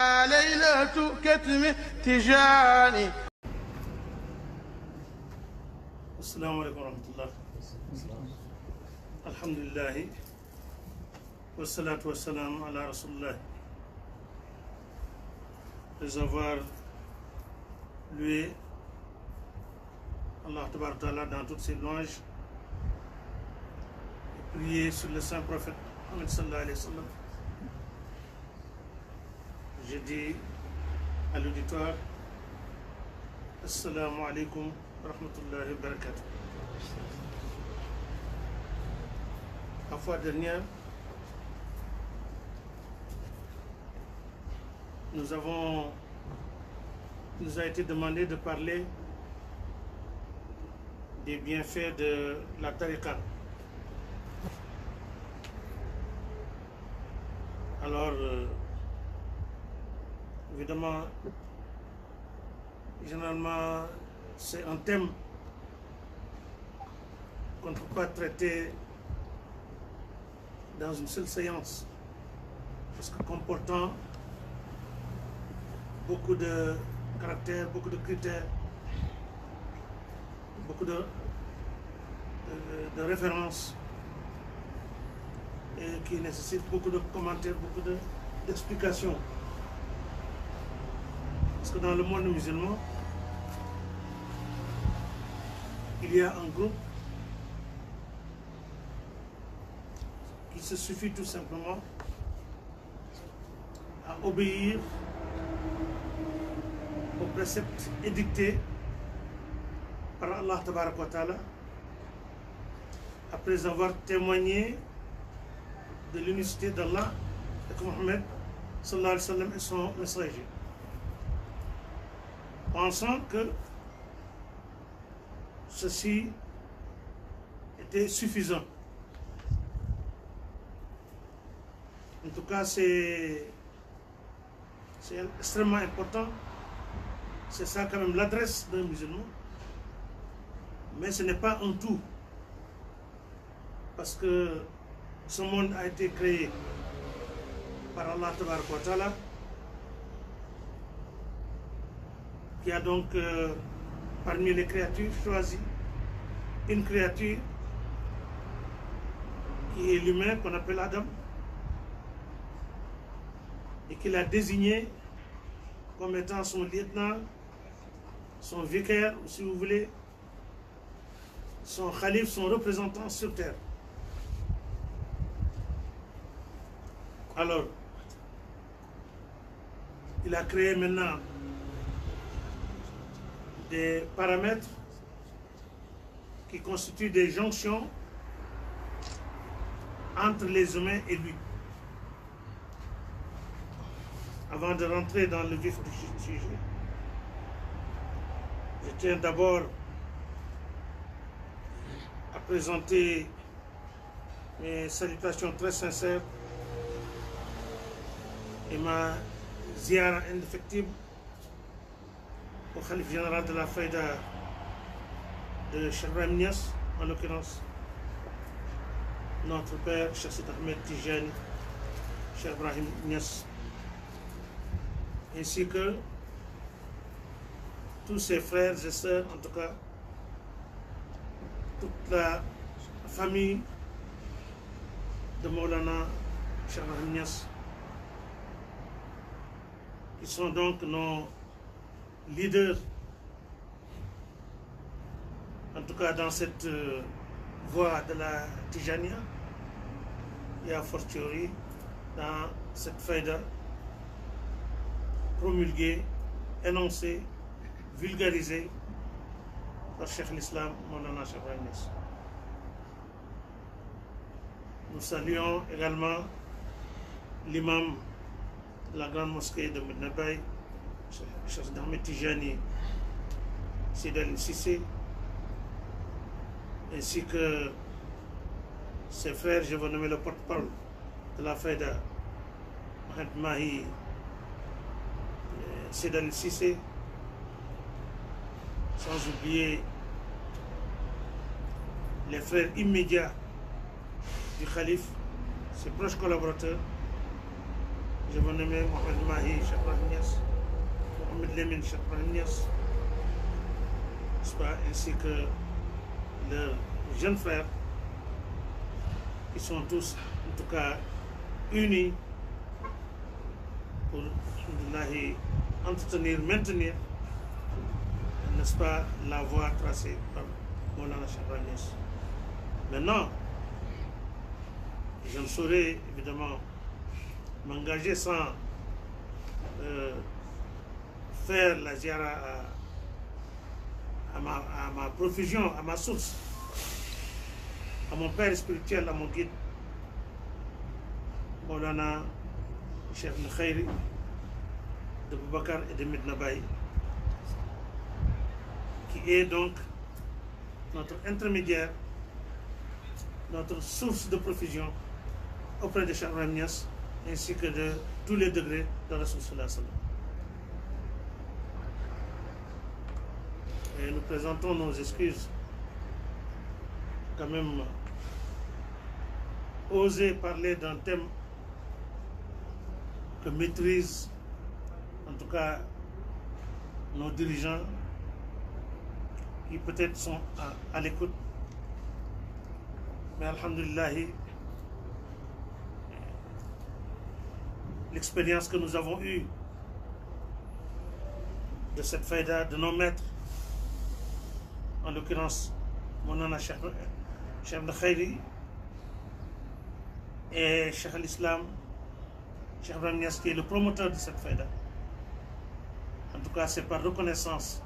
ليلة كتم تجاني. السلام عليكم ورحمة الله. الحمد لله والصلاة والسلام على رسول الله. Après avoir loué Allah Tabaraka Ta'ala dans toutes ses louanges et prié sur le saint prophète Muhammad sallallahu alayhi wa sallam, je dis à l'auditoire Assalamu alaikum wa rahmatullahi wa barakatuh. La fois dernière, il nous a été demandé de parler des bienfaits de la tariqa. Alors, évidemment, généralement, c'est un thème qu'on ne peut pas traiter dans une seule séance, parce que comportant beaucoup de caractères, beaucoup de critères, beaucoup de références, et qui nécessitent beaucoup de commentaires, beaucoup d'explications. Parce que dans le monde musulman, il y a un groupe qui se suffit tout simplement à obéir aux préceptes édictés par Allah Tabaraka wa Ta'ala, après avoir témoigné de l'unicité d'Allah et que Mohammed sallallahu alayhi wa sallam est son messager, pensant que ceci était suffisant. En tout cas, c'est extrêmement important. C'est ça quand même l'adresse d'un musulman. Mais ce n'est pas un tout. Parce que ce monde a été créé par Allah Tabaraka wa Ta'ala, qui a donc parmi les créatures choisi une créature qui est l'humain qu'on appelle Adam, et qu'il a désigné comme étant son lieutenant, son vicaire, ou si vous voulez, son khalif, son représentant sur terre. Alors, il a créé maintenant des paramètres qui constituent des jonctions entre les humains et lui. Avant de rentrer dans le vif du sujet, je tiens d'abord à présenter mes salutations très sincères et ma ziara indéfectible au Khalif général de la Faïda de Cheikh Ibrahim Niass, en l'occurrence notre père Cheikh Sidi Ahmed Tijani, Cheikh Ibrahim Niass, ainsi que tous ses frères et sœurs, en tout cas toute la famille de Maulana Cheikh Ibrahim Niass, qui sont donc nos leaders, en tout cas dans cette voie de la Tijania, et a fortiori dans cette faïda promulguée, énoncée, vulgarisée par Cheikh l'Islam Maulana Cheikh Ibrahim Niass. Nous saluons également l'imam de la grande mosquée de Medina Baye, Cheikh Ahmed Tijani Seydi Aliou Cissé, ainsi que ses frères. Je vais nommer le porte-parole de la Faïda, Mohamed Mahi Seydi Aliou Cissé, sans oublier les frères immédiats du Khalif, ses proches collaborateurs. Je me nomme Mohamed Mahi Cheikh Niass, Mohamed Lemine Cheikh Niass, ainsi que leurs jeunes frères, qui sont tous, en tout cas, unis pour entretenir, maintenir, n'est-ce pas, la voie tracée par Maulana Cheikh Niass. Maintenant, je ne saurais évidemment m'engager sans faire la ziara à ma profusion, à ma source, à mon père spirituel, à mon guide, Maulana Cheikh Khairi de Boubacar et de Medina Baye, qui est donc notre intermédiaire, notre source de profusion auprès de Cheikh Niass, ainsi que de tous les degrés de Rasul sallallahu alayhi wa sallam. Et nous présentons nos excuses, quand même, oser parler d'un thème que maîtrisent, en tout cas, nos dirigeants, qui peut-être sont à l'écoute. Mais alhamdulillah, l'expérience que nous avons eue de cette faïda, de nos maîtres, en l'occurrence Maulana Cheikh Khairi et Cheikh al-Islam, Cheikh Niass, qui est le promoteur de cette faïda. En tout cas, c'est par reconnaissance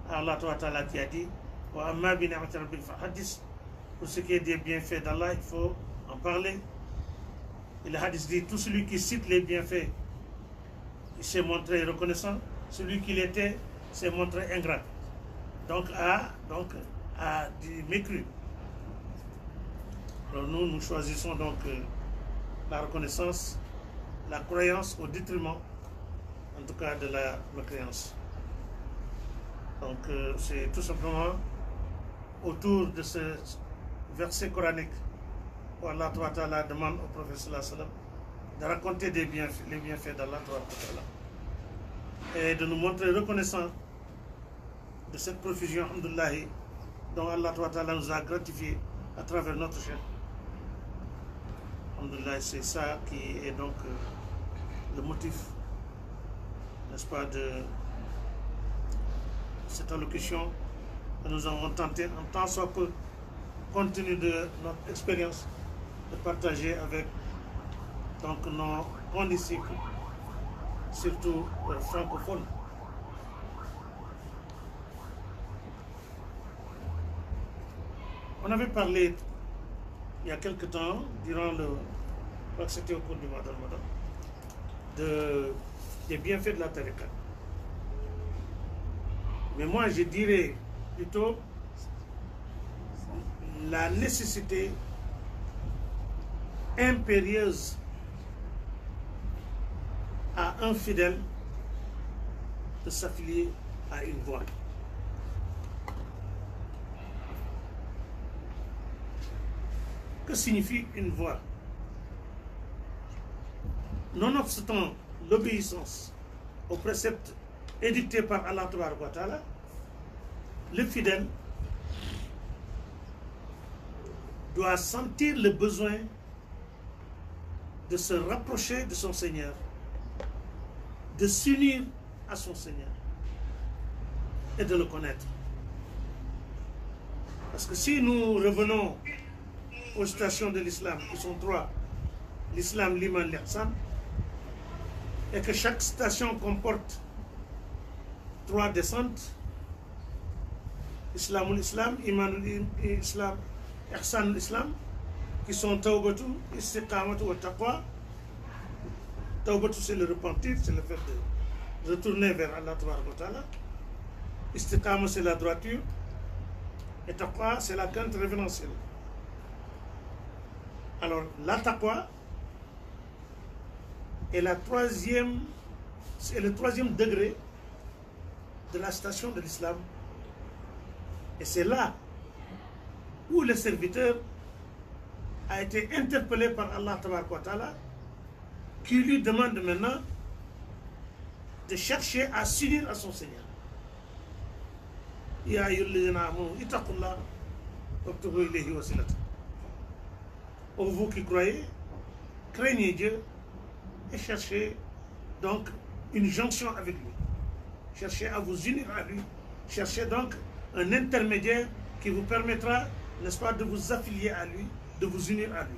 à Allah Ta'ala qui a dit wa amma bi ni'mati rabbil fahadis. Pour ce qui est des bienfaits d'Allah, il faut en parler. Et le hadith dit, tout celui qui cite les bienfaits, il s'est montré reconnaissant. Celui qui l'était s'est montré ingrat. Donc a du mécru. Alors nous choisissons donc la reconnaissance, la croyance au détriment, en tout cas, de la mécréance. Donc c'est tout simplement autour de ce verset coranique où Allah Ta'ala demande au prophète sallallahu alayhi wa sallam de raconter les bienfaits d'Allah Ta'ala et de nous montrer reconnaissants de cette profusion, alhamdoulilah, dont Allah Ta'ala nous a gratifié à travers notre chef. Alhamdoulilah, c'est ça qui est donc le motif, n'est-ce pas, de cette allocution que nous avons tenté, en tant soit peu, compte tenu de notre expérience, de partager avec donc nos condisciples, surtout francophones. On avait parlé il y a quelque temps, durant je crois que c'était au cours du mois de Ramadan, des bienfaits de la tariqa. Mais moi, je dirais plutôt la nécessité impérieuse à un fidèle de s'affilier à une voie. Que signifie une voie? Nonobstant l'obéissance aux préceptes édictés par Allah Ta'ala, le fidèle doit sentir le besoin de se rapprocher de son Seigneur, de s'unir à son Seigneur et de le connaître. Parce que si nous revenons aux stations de l'islam, qui sont trois, l'islam, l'iman, l'ihsan, et que chaque station comporte trois descentes, islamul islam, imanul islam, ihsanul islam, qui sont tawbatu, istiqamatu wa taqwa. Tawbatu, c'est le repentir, c'est le fait de retourner vers Allah Ta'ala. Istiqama, c'est la droiture, et taqwa, c'est la crainte révérentielle. Alors, la taqwa est le troisième degré de la station de l'islam. Et c'est là où le serviteur a été interpellé par Allah Ta'ala qui lui demande maintenant de chercher à s'unir à son Seigneur. Ya ayyuhalladhina amanu ittaqullah wabtaghu ilayhi wasilata. Ô vous qui croyez, craignez Dieu et cherchez donc une jonction avec lui. Cherchez à vous unir à lui. Cherchez donc un intermédiaire qui vous permettra, n'est-ce pas, de vous affilier à lui, de vous unir à lui.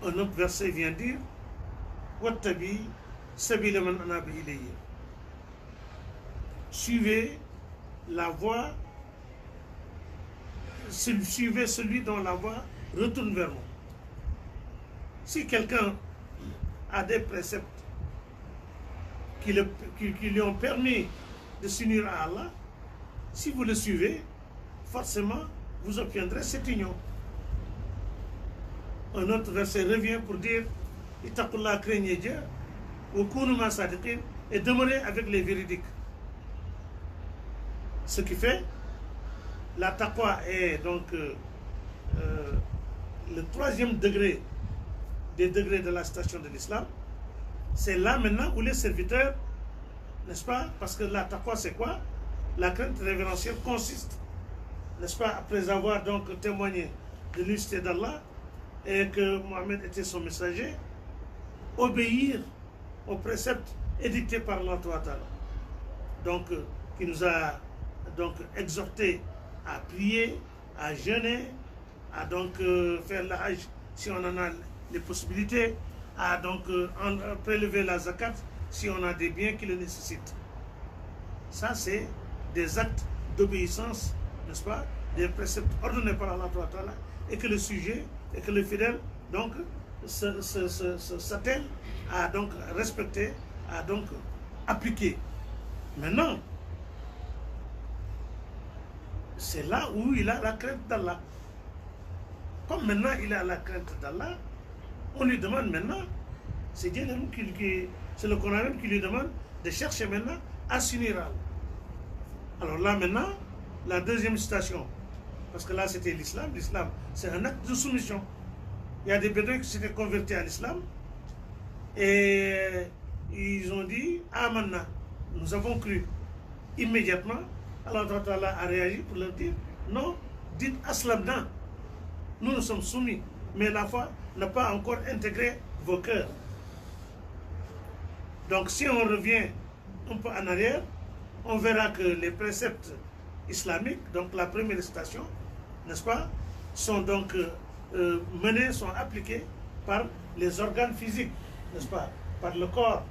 Un autre verset vient dire Wattabi sabila man anaba ilayya. Suivez la voie, suivez celui dont la voie retourne vers moi. Si quelqu'un a des préceptes qui lui ont permis de s'unir à Allah, si vous le suivez, forcément, vous obtiendrez cette union. Un autre verset revient pour dire Ittaqullah, craignez Dieu, wa kunu ma sadiqin, et demeurez avec les véridiques. Ce qui fait, la taqwa est donc le troisième degré des degrés de la station de l'islam. C'est là maintenant où les serviteurs, n'est-ce pas, parce que la taqwa c'est quoi? La crainte révérentielle consiste, n'est-ce pas, après avoir donc témoigné de l'unicité d'Allah et que Mohammed était son messager, obéir aux préceptes édictés par Allah Ta'ala, donc qui nous a donc exhorté à prier, à jeûner, à donc faire le hajj si on en a les possibilités, à donc prélever la zakat si on a des biens qui le nécessitent. Ça c'est des actes d'obéissance, n'est-ce pas, des préceptes ordonnés par Allah Ta'ala, et que le sujet, et que le fidèle donc s'attelle à donc respecter, à donc appliquer. Maintenant, c'est là où il a la crainte d'Allah. Comme maintenant il a la crainte d'Allah, on lui demande maintenant, c'est Dieu même c'est le Coran même qui lui demande de chercher maintenant à s'unir à Allah. Alors là maintenant, la deuxième citation, parce que là c'était l'islam, l'islam c'est un acte de soumission. Il y a des bédouins qui s'étaient convertis à l'islam et ils ont dit Amanna, nous avons cru. Immédiatement, Allah a réagi pour leur dire non, dites Aslamna, nous sommes soumis, mais la foi n'a pas encore intégré vos cœurs. Donc si on revient un peu en arrière, on verra que les préceptes islamiques, donc la première citation, n'est-ce pas, sont donc menés, sont appliqués par les organes physiques, n'est-ce pas, par le corps.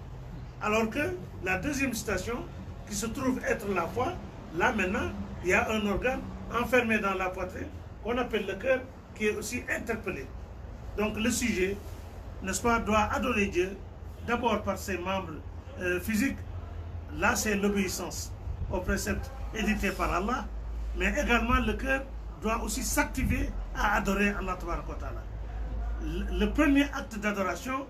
Alors que la deuxième citation, qui se trouve être la foi, là maintenant, il y a un organe enfermé dans la poitrine, qu'on appelle le cœur, qui est aussi interpellé. Donc le sujet, n'est-ce pas, doit adorer Dieu, d'abord par ses membres physiques. Là c'est l'obéissance aux préceptes édités par Allah, mais également le cœur doit aussi s'activer à adorer Allah Ta'ala. Le premier acte d'adoration,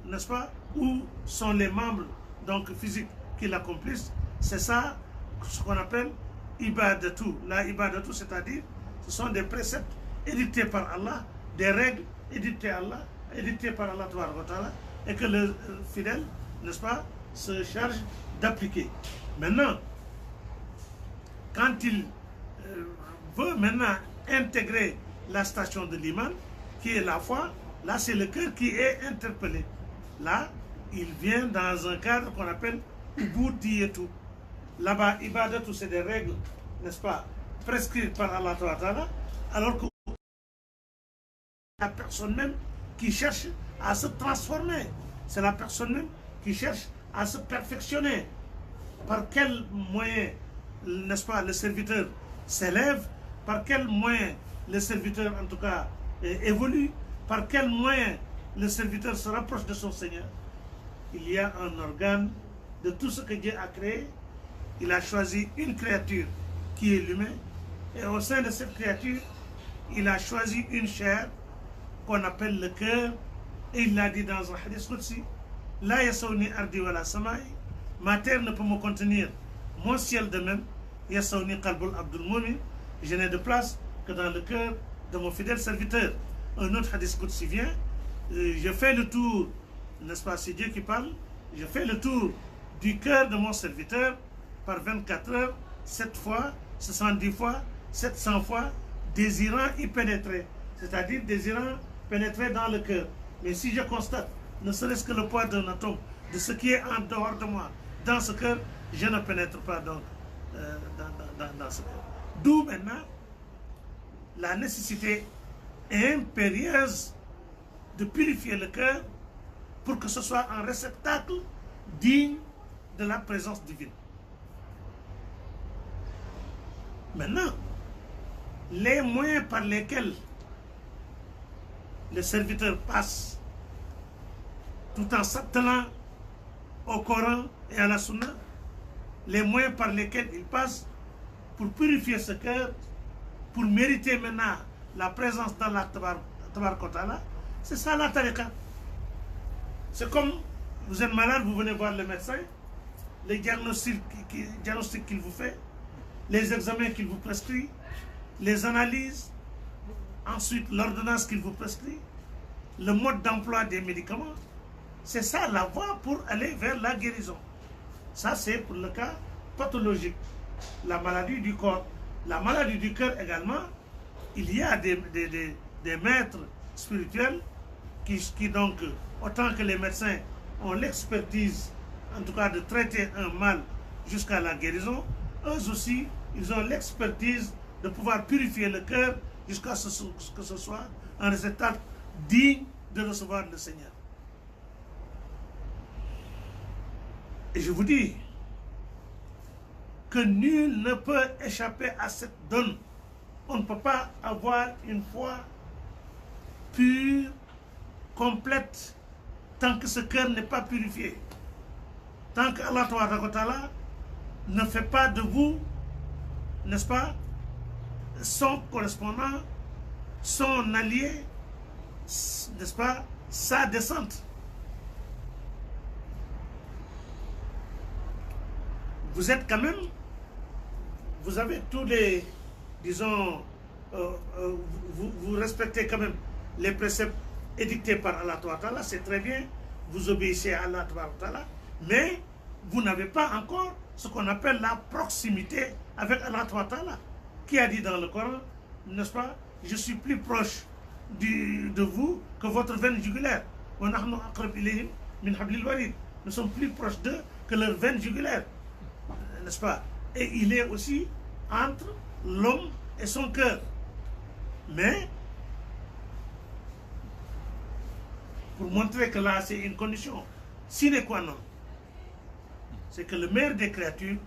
n'est-ce pas, où sont les membres donc physiques qui l'accomplissent, c'est ça ce qu'on appelle ibadatu. La ibadatu, c'est-à-dire ce sont des préceptes édictés par Allah, des règles édictées par Allah Ta'ala, et que le fidèle, n'est-ce pas, se charge d'appliquer. Maintenant, quand il veut maintenant intégrer la station de l'iman, qui est la foi, là c'est le cœur qui est interpellé. Là, il vient dans un cadre qu'on appelle ubudiyatu. Là-bas, ibadatu, c'est des règles, n'est-ce pas, prescrites par Allah Ta'ala, alors que la personne même qui cherche à se transformer, c'est la personne même qui cherche à se perfectionner. Par quel moyen, n'est-ce pas, le serviteur s'élève, par quel moyen le serviteur en tout cas évolue, par quel moyen le serviteur se rapproche de son Seigneur. Il y a un organe de tout ce que Dieu a créé. Il a choisi une créature qui est l'humain, et au sein de cette créature, il a choisi une chair qu'on appelle le cœur, et il l'a dit dans un hadith qudsi, la yasawni ardi wala samai, ma terre ne peut me contenir, mon ciel de même, yasawni qalbul abdul mu'min, je n'ai de place que dans le cœur de mon fidèle serviteur. un autre hadith qudsi vient, je fais le tour, n'est-ce pas, c'est Dieu qui parle, je fais le tour du cœur de mon serviteur par 24 heures, 7 fois, 70 fois, 700 fois, désirant y pénétrer, c'est-à-dire désirant pénétrer dans le cœur. Mais si je constate, ne serait-ce que le poids d'un atome, de ce qui est en dehors de moi, dans ce cœur, je ne pénètre pas donc dans ce cœur. D'où maintenant la nécessité impérieuse de purifier le cœur pour que ce soit un réceptacle digne de la présence divine. Maintenant, les moyens par lesquels le serviteur passe tout en s'attelant au Coran et à la Sunna, les moyens par lesquels il passe pour purifier ce cœur, pour mériter maintenant la présence d'Allah Tabaraka wa Ta'ala, c'est ça la tariqa. C'est comme vous êtes malade, vous venez voir le médecin, les diagnostics qu'il vous fait, les examens qu'il vous prescrit, les analyses, ensuite l'ordonnance qu'il vous prescrit, le mode d'emploi des médicaments. C'est ça la voie pour aller vers la guérison. Ça, c'est pour le cas pathologique. La maladie du corps. La maladie du cœur également, il y a des maîtres spirituels qui donc, autant que les médecins ont l'expertise, en tout cas de traiter un mal jusqu'à la guérison, eux aussi, ils ont l'expertise de pouvoir purifier le cœur jusqu'à ce que ce soit un résultat digne de recevoir le Seigneur. Et je vous dis que nul ne peut échapper à cette donne. On ne peut pas avoir une foi pure, complète, tant que ce cœur n'est pas purifié. Tant que Allah Ta'ala ne fait pas de vous, n'est-ce pas, son correspondant, son allié, n'est-ce pas, sa descente. Vous êtes quand même, vous avez tous les, disons, vous respectez quand même les préceptes édictés par Allah Ta'ala, c'est très bien, vous obéissez à Allah Ta'ala, mais vous n'avez pas encore ce qu'on appelle la proximité avec Allah Ta'ala, qui a dit dans le Coran, n'est-ce pas, je suis plus proche de vous que votre veine jugulaire. Nous sommes plus proches d'eux que leur veine jugulaire, n'est-ce pas? Et il est aussi entre l'homme et son cœur. Mais, pour montrer que là, c'est une condition sine qua non, c'est que le meilleur des créatures,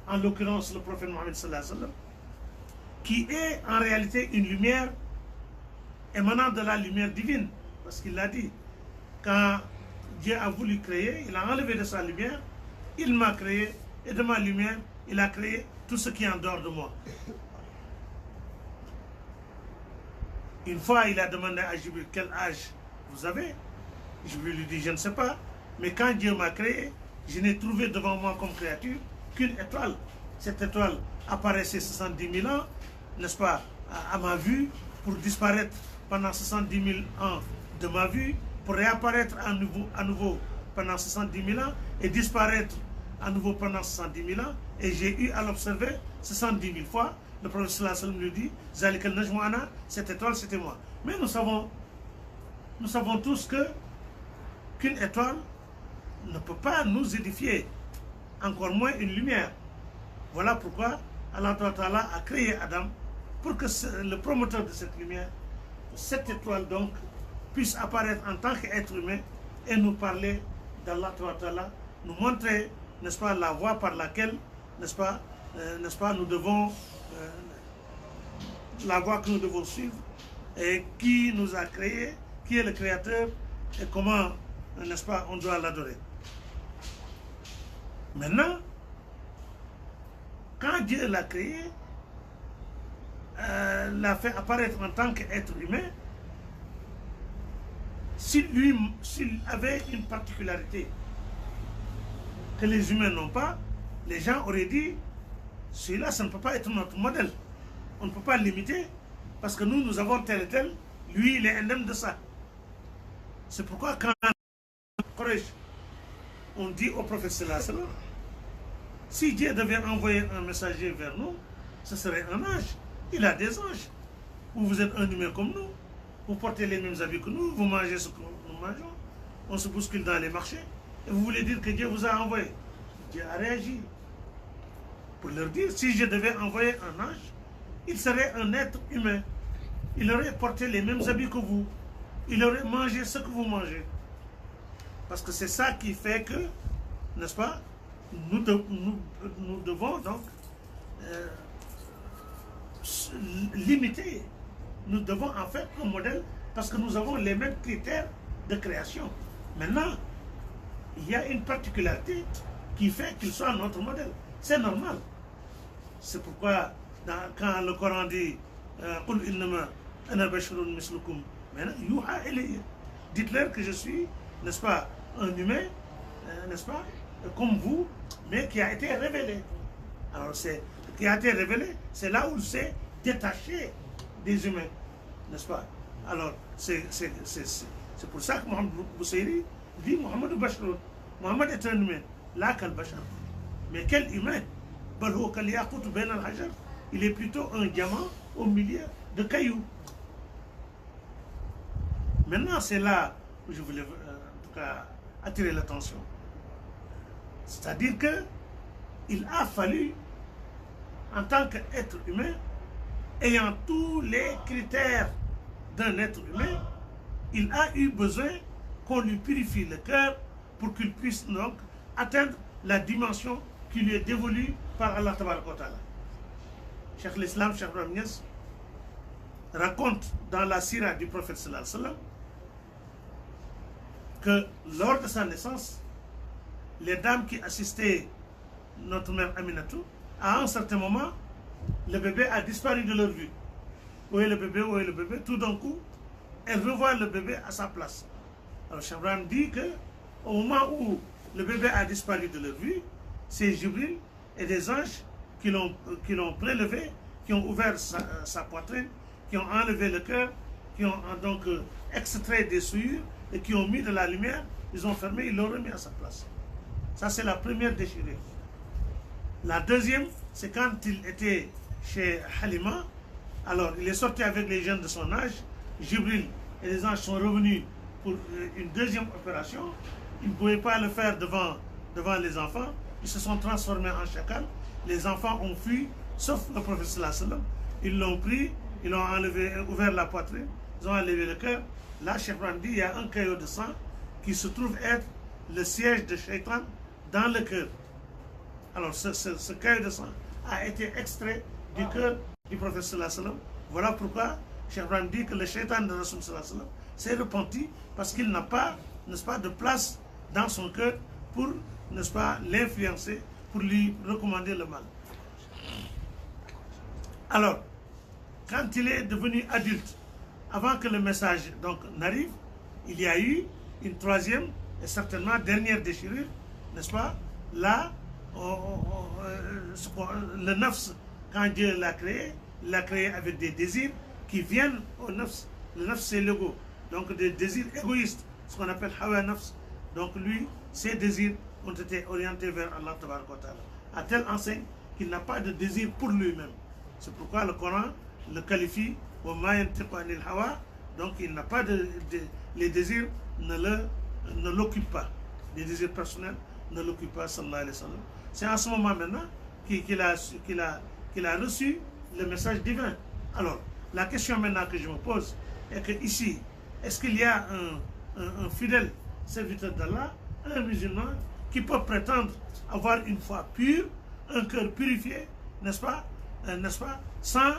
en l'occurrence le prophète Mohammed sallallahu alayhi wa sallam, qui est en réalité une lumière émanant de la lumière divine, parce qu'il l'a dit, quand Dieu a voulu créer, il a enlevé de sa lumière, il m'a créé, et de ma lumière, il a créé tout ce qui est en dehors de moi. Une fois, il a demandé à Jibril quel âge vous avez. Jibril lui dit, je ne sais pas, mais quand Dieu m'a créé, je n'ai trouvé devant moi comme créature qu'une étoile. Cette étoile apparaissait 70 000 ans, n'est-ce pas, à ma vue, pour disparaître pendant 70 000 ans de ma vue, pour réapparaître à nouveau pendant 70 000 ans et disparaître à nouveau pendant 70 000 ans. Et j'ai eu à l'observer 70 000 fois. Le prophète sallallahu alayhi wa sallam lui dit, Zalik al-Najmu'ana, cette étoile c'était moi. Mais nous savons tous qu'une étoile ne peut pas nous édifier, encore moins une lumière. Voilà pourquoi Allah Ta'ala a créé Adam pour que le promoteur de cette lumière, cette étoile donc, puisse apparaître en tant qu'être humain et nous parler d'Allah Ta'ala, nous montrer, n'est-ce pas, la voie par laquelle, n'est-ce pas, nous devons, la voie que nous devons suivre, et qui nous a créé, qui est le Créateur, et comment, n'est-ce pas, on doit l'adorer. Maintenant, quand Dieu l'a créé, l'a fait apparaître en tant qu'être humain, s'il avait une particularité que les humains n'ont pas, les gens auraient dit, celui-là, ça ne peut pas être notre modèle. On ne peut pas l'imiter parce que nous avons tel et tel, lui il est indemne de ça. C'est pourquoi quand on dit au prophète sallallahu alayhi wa sallam, si Dieu devait envoyer un messager vers nous, ce serait un ange. Il a des anges. Vous êtes un humain comme nous, vous portez les mêmes habits que nous, vous mangez ce que nous mangeons, on se bouscule dans les marchés, et vous voulez dire que Dieu vous a envoyé. Dieu a réagi pour leur dire, si je devais envoyer un ange, il serait un être humain. Il aurait porté les mêmes habits que vous. Il aurait mangé ce que vous mangez. Parce que c'est ça qui fait que, n'est-ce pas, nous devons donc limiter. Nous devons en faire un modèle parce que nous avons les mêmes critères de création. Maintenant, il y a une particularité qui fait qu'il soit notre modèle. C'est normal. C'est pourquoi quand le Coran dit قُلْ إِنَّمَا أَنَا بَشَرٌ مِثْلُكُمْ, dites-leur que je suis, n'est-ce pas, un humain, n'est-ce pas, comme vous, mais qui a été révélé. Alors, qui a été révélé, c'est là où il s'est détaché des humains, n'est-ce pas? Alors, c'est pour ça que Mohamed Boussaïri dit Mohamed Bachar. Mohamed est un humain, là qu'un Bachar. Mais quel humain? Il est plutôt un diamant au milieu de cailloux. Maintenant, c'est là où je voulais en tout cas attirer l'attention. C'est-à-dire que il a fallu, en tant qu'être humain, ayant tous les critères d'un être humain, il a eu besoin qu'on lui purifie le cœur pour qu'il puisse donc atteindre la dimension qui lui est dévolue par Allah Tabaraka wa Ta'ala. Cheikh l'Islam, Cheikh Ibrahim Niass, raconte dans la sira du prophète sallallahu alayhi wa sallam que lors de sa naissance, les dames qui assistaient notre mère Aminatou, à un certain moment, le bébé a disparu de leur vue. Où est le bébé? Où est le bébé? Tout d'un coup, elles revoient le bébé à sa place. Alors Cheikh Ibrahim dit que au moment où le bébé a disparu de leur vue, c'est Jibril et des anges qui l'ont prélevé, qui ont ouvert sa poitrine, qui ont enlevé le cœur, qui ont donc extrait des souillures et qui ont mis de la lumière, ils ont fermé, ils l'ont remis à sa place. Ça, c'est la première déchirure. La deuxième, c'est quand il était chez Halima. Alors, il est sorti avec les jeunes de son âge. Jibril et les anges sont revenus pour une deuxième opération. Ils ne pouvaient pas le faire devant les enfants. Ils se sont transformés en chacal. Les enfants ont fui, sauf le prophète sallallahu alayhi wa sallam. Ils l'ont pris, ils l'ont enlevé, ouvert la poitrine, ils ont enlevé le cœur. Là, Cheikh Ibrahim dit, il y a un caillot de sang qui se trouve être le siège de Shaitan dans le cœur. Alors, ce caillot de sang a été extrait du cœur du prophète sallallahu alayhi wa sallam. Voilà pourquoi Cheikh Ibrahim dit que le Shaitan de Rasoul sallallahu alayhi wa sallam s'est repenti parce qu'il n'a pas, n'est-ce pas, de place dans son cœur pour, n'est-ce pas, l'influencer, pour lui recommander le mal. Alors, quand il est devenu adulte, avant que le message donc n'arrive, il y a eu une troisième et certainement dernière déchirure, n'est-ce pas? Là, le nafs, quand Dieu l'a créé avec des désirs qui viennent au nafs. Le nafs, c'est l'ego. Donc des désirs égoïstes, ce qu'on appelle hawa nafs. Donc lui, ses désirs ont été orientés vers Allah Tabaraka wa Ta'ala, à telle enseigne qu'il n'a pas de désir pour lui-même. C'est pourquoi le Coran le qualifie wa ma yantiqu anil hawa. Donc il n'a pas les désirs ne l'occupent pas. Les désirs personnels ne l'occupent pas, sallallahu alayhi wa sallam. C'est en ce moment maintenant qu'il a reçu le message divin. Alors, la question maintenant que je me pose est que ici, est-ce qu'il y a un fidèle serviteur d'Allah, un musulman, qui peut prétendre avoir une foi pure, un cœur purifié, n'est-ce pas, sans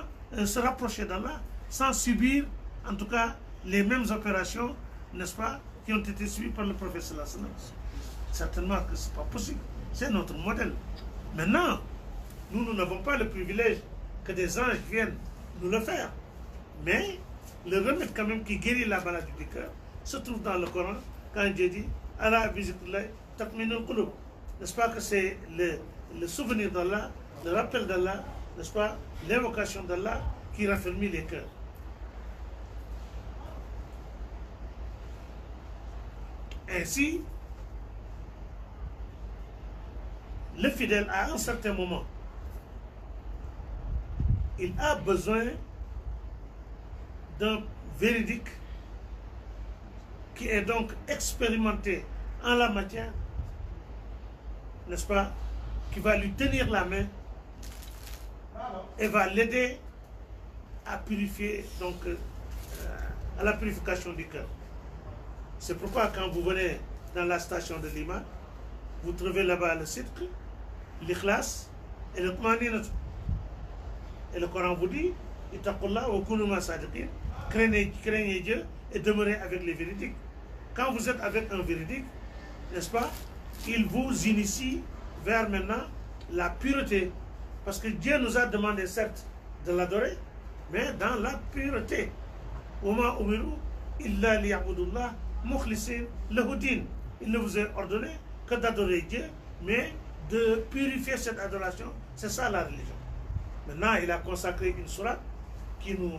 se rapprocher d'Allah, sans subir, en tout cas, les mêmes opérations, n'est-ce pas, qui ont été suivies par le prophète sallallahu alayhi wa sallam? Certainement que ce n'est pas possible. C'est notre modèle. Maintenant, nous n'avons pas le privilège que des anges viennent nous le faire. Mais le remède quand même qui guérit la maladie du cœur se trouve dans le Coran, quand Dieu dit Ala bi zikrillah tatma'innul qulub. N'est-ce pas que c'est le souvenir d'Allah, le rappel d'Allah, n'est-ce pas, l'invocation d'Allah qui raffermit les cœurs. Ainsi, le fidèle, à un certain moment, il a besoin d'un véridique qui est donc expérimenté en la matière, n'est-ce pas, qui va lui tenir la main et va l'aider à purifier, donc à la purification du cœur. C'est pourquoi quand vous venez dans la station de Lima, vous trouvez là-bas le sidq, l'ikhlas et le tmaninat. Et le Coran vous dit, Ittaqullah wa kunu ma sadiqin, craignez Dieu et demeurez avec les véridiques. Quand vous êtes avec un véridique, n'est-ce pas, il vous initie vers maintenant la pureté. Parce que Dieu nous a demandé certes de l'adorer, mais dans la pureté. Oma umiru illa liya'budullah mukhlisin lahu din. Il ne vous est ordonné que d'adorer Dieu, mais de purifier cette adoration. C'est ça la religion. Maintenant, il a consacré une sourate qui nous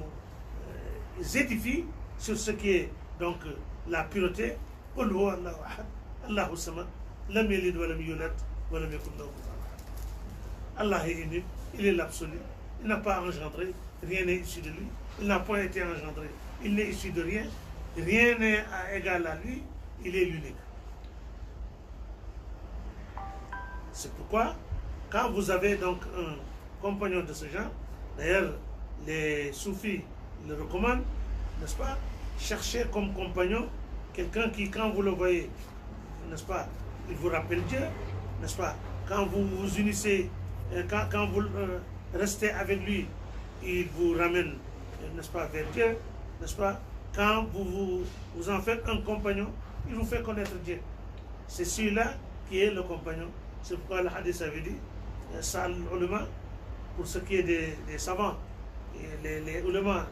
édifie sur ce qui est donc la pureté. Qul huwa Allahu ahad, Allahu samad, lam yalid wa lam yulad wa lam yakun lahu kufuwan ahad. Allah est unique, il est l'absolu, il n'a pas engendré, rien n'est issu de lui, il n'a point été engendré, il n'est issu de rien, rien n'est égal à lui, il est l'unique. C'est pourquoi, quand vous avez donc un compagnon de ce genre, d'ailleurs, les soufis le recommandent, n'est-ce pas, cherchez comme compagnon quelqu'un qui, quand vous le voyez, n'est-ce pas, il vous rappelle Dieu, n'est-ce pas, quand vous vous unissez, quand vous restez avec lui, il vous ramène, n'est-ce pas, vers Dieu, n'est-ce pas, quand vous en faites un compagnon, il vous fait connaître Dieu. C'est celui-là qui est le compagnon. C'est pourquoi le hadith avait dit, Sa'al ulama, pour ce qui est des savants, et les ulama,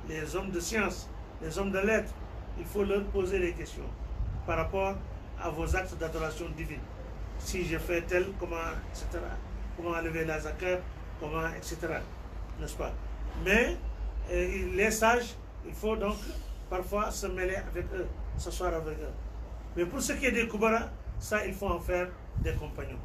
les hommes de science, les hommes de lettres, il faut leur poser des questions par rapport à vos actes d'adoration divine. Si je fais tel, comment, etc. Comment enlever la zakat, comment, etc. N'est-ce pas? Mais les sages, il faut donc parfois se mêler avec eux, s'asseoir avec eux. Mais pour ce qui est des Koubara, ça, il faut en faire des compagnons.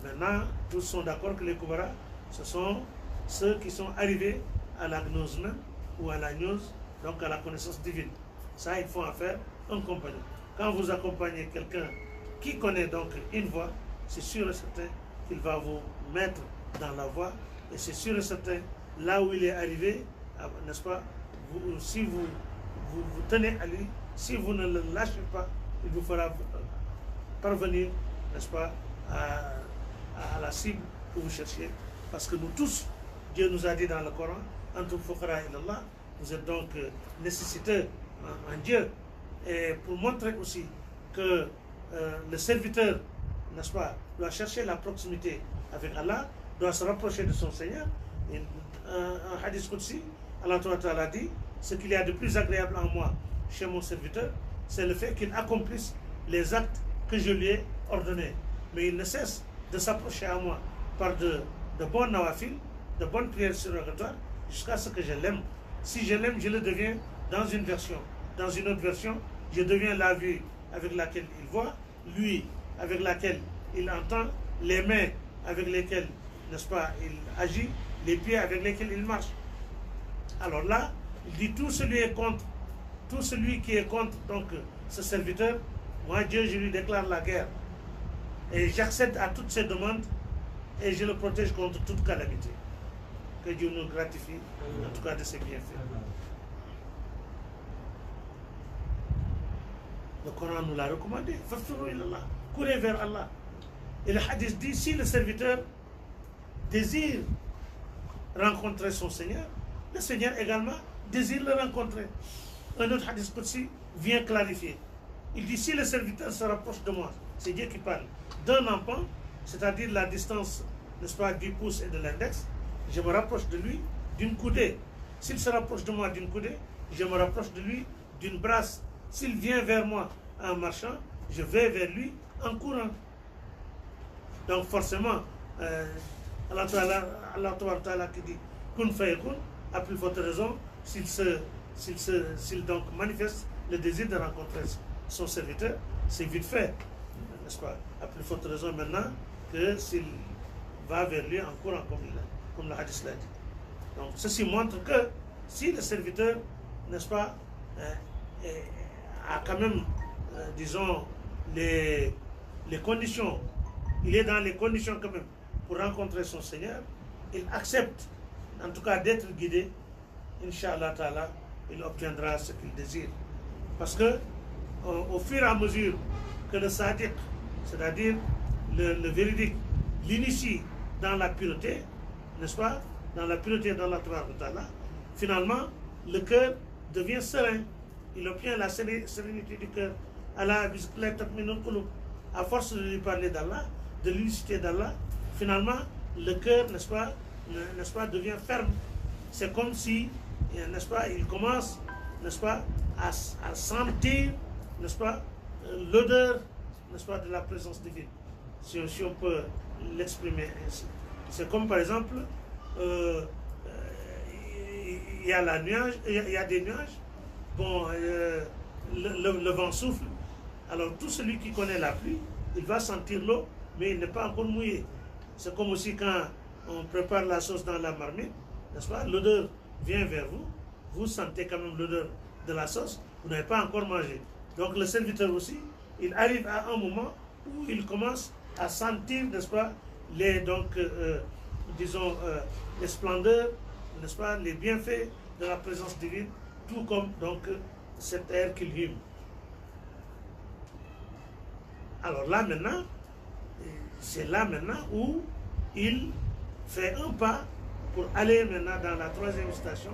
Maintenant, tous sont d'accord que les Koubara, ce sont ceux qui sont arrivés à la gnose même, ou à la gnose, donc à la connaissance divine. Ça, il faut en faire un compagnon. Quand vous accompagnez quelqu'un qui connaît donc une voie, c'est sûr et certain qu'il va vous mettre dans la voie, et c'est sûr et certain, là où il est arrivé, n'est-ce pas, si vous tenez à lui, si vous ne le lâchez pas, il vous fera parvenir, n'est-ce pas, à la cible que vous cherchez. Parce que nous tous, Dieu nous a dit dans le Coran, Antum fuqara ilallah, vous êtes donc nécessiteux en Dieu. Et pour montrer aussi que le serviteur, n'est-ce pas, doit chercher la proximité avec Allah, doit se rapprocher de son Seigneur. Un hadith Qudsi, Allah Ta'ala dit, ce qu'il y a de plus agréable en moi chez mon serviteur, c'est le fait qu'il accomplisse les actes que je lui ai ordonnés. Mais il ne cesse de s'approcher à moi par de bons nawafil, de bonnes prières surrogatoires, jusqu'à ce que je l'aime. Si je l'aime, je le deviens dans une version. Dans une autre version, je deviens la vue avec laquelle il voit, lui avec laquelle il entend, les mains avec lesquelles, n'est-ce pas, il agit, les pieds avec lesquels il marche. Alors là, il dit tout celui qui est contre donc ce serviteur, moi Dieu, je lui déclare la guerre. Et j'accède à toutes ses demandes et je le protège contre toute calamité. Que Dieu nous gratifie, en tout cas de ses bienfaits. Le Coran nous l'a recommandé. Courez vers Allah. Et le hadith dit, si le serviteur désire rencontrer son Seigneur, le Seigneur également désire le rencontrer. Un autre hadith Qudsi vient clarifier. Il dit, si le serviteur se rapproche de moi, c'est Dieu qui parle, d'un empan, c'est-à-dire la distance, n'est-ce pas, du pouce et de l'index, je me rapproche de lui d'une coudée. S'il se rapproche de moi d'une coudée, je me rapproche de lui d'une brasse. S'il vient vers moi en marchant, je vais vers lui en courant. Donc forcément, Allah Ta'ala qui dit Kun fayakun, a plus forte raison s'il donc manifeste le désir de rencontrer son serviteur, c'est vite fait, n'est-ce pas? À plus forte raison maintenant que s'il va vers lui en courant, comme le hadith l'a dit. Donc ceci montre que si le serviteur, n'est-ce pas, a quand même, disons, les conditions, il est dans les conditions quand même pour rencontrer son Seigneur, il accepte en tout cas d'être guidé, Inch'Allah Ta'ala, il obtiendra ce qu'il désire. Parce que au fur et à mesure que le sadiq, c'est-à-dire le véridique, l'initie dans la pureté, n'est-ce pas, dans la pureté d'Allah Ta'ala, finalement, le cœur devient serein. Il obtient la sérénité du cœur. À force de lui parler d'Allah, de l'unicité d'Allah, finalement, le cœur, n'est-ce pas, devient ferme. C'est comme si, n'est-ce pas, il commence, n'est-ce pas, à sentir, n'est-ce pas, l'odeur, n'est-ce pas, de la présence divine, si on peut l'exprimer ainsi. C'est comme par exemple, il y a des nuages, bon, le vent souffle, alors tout celui qui connaît la pluie, il va sentir l'eau, mais il n'est pas encore mouillé. C'est comme aussi quand on prépare la sauce dans la marmite, n'est-ce pas, l'odeur vient vers vous, vous sentez quand même l'odeur de la sauce, vous n'avez pas encore mangé. Donc le serviteur aussi, il arrive à un moment où il commence à sentir, n'est-ce pas, disons, les splendeurs, n'est-ce pas, les bienfaits de la présence divine, tout comme donc cet air qu'il hume. Alors là maintenant, c'est là maintenant où il fait un pas pour aller maintenant dans la troisième station,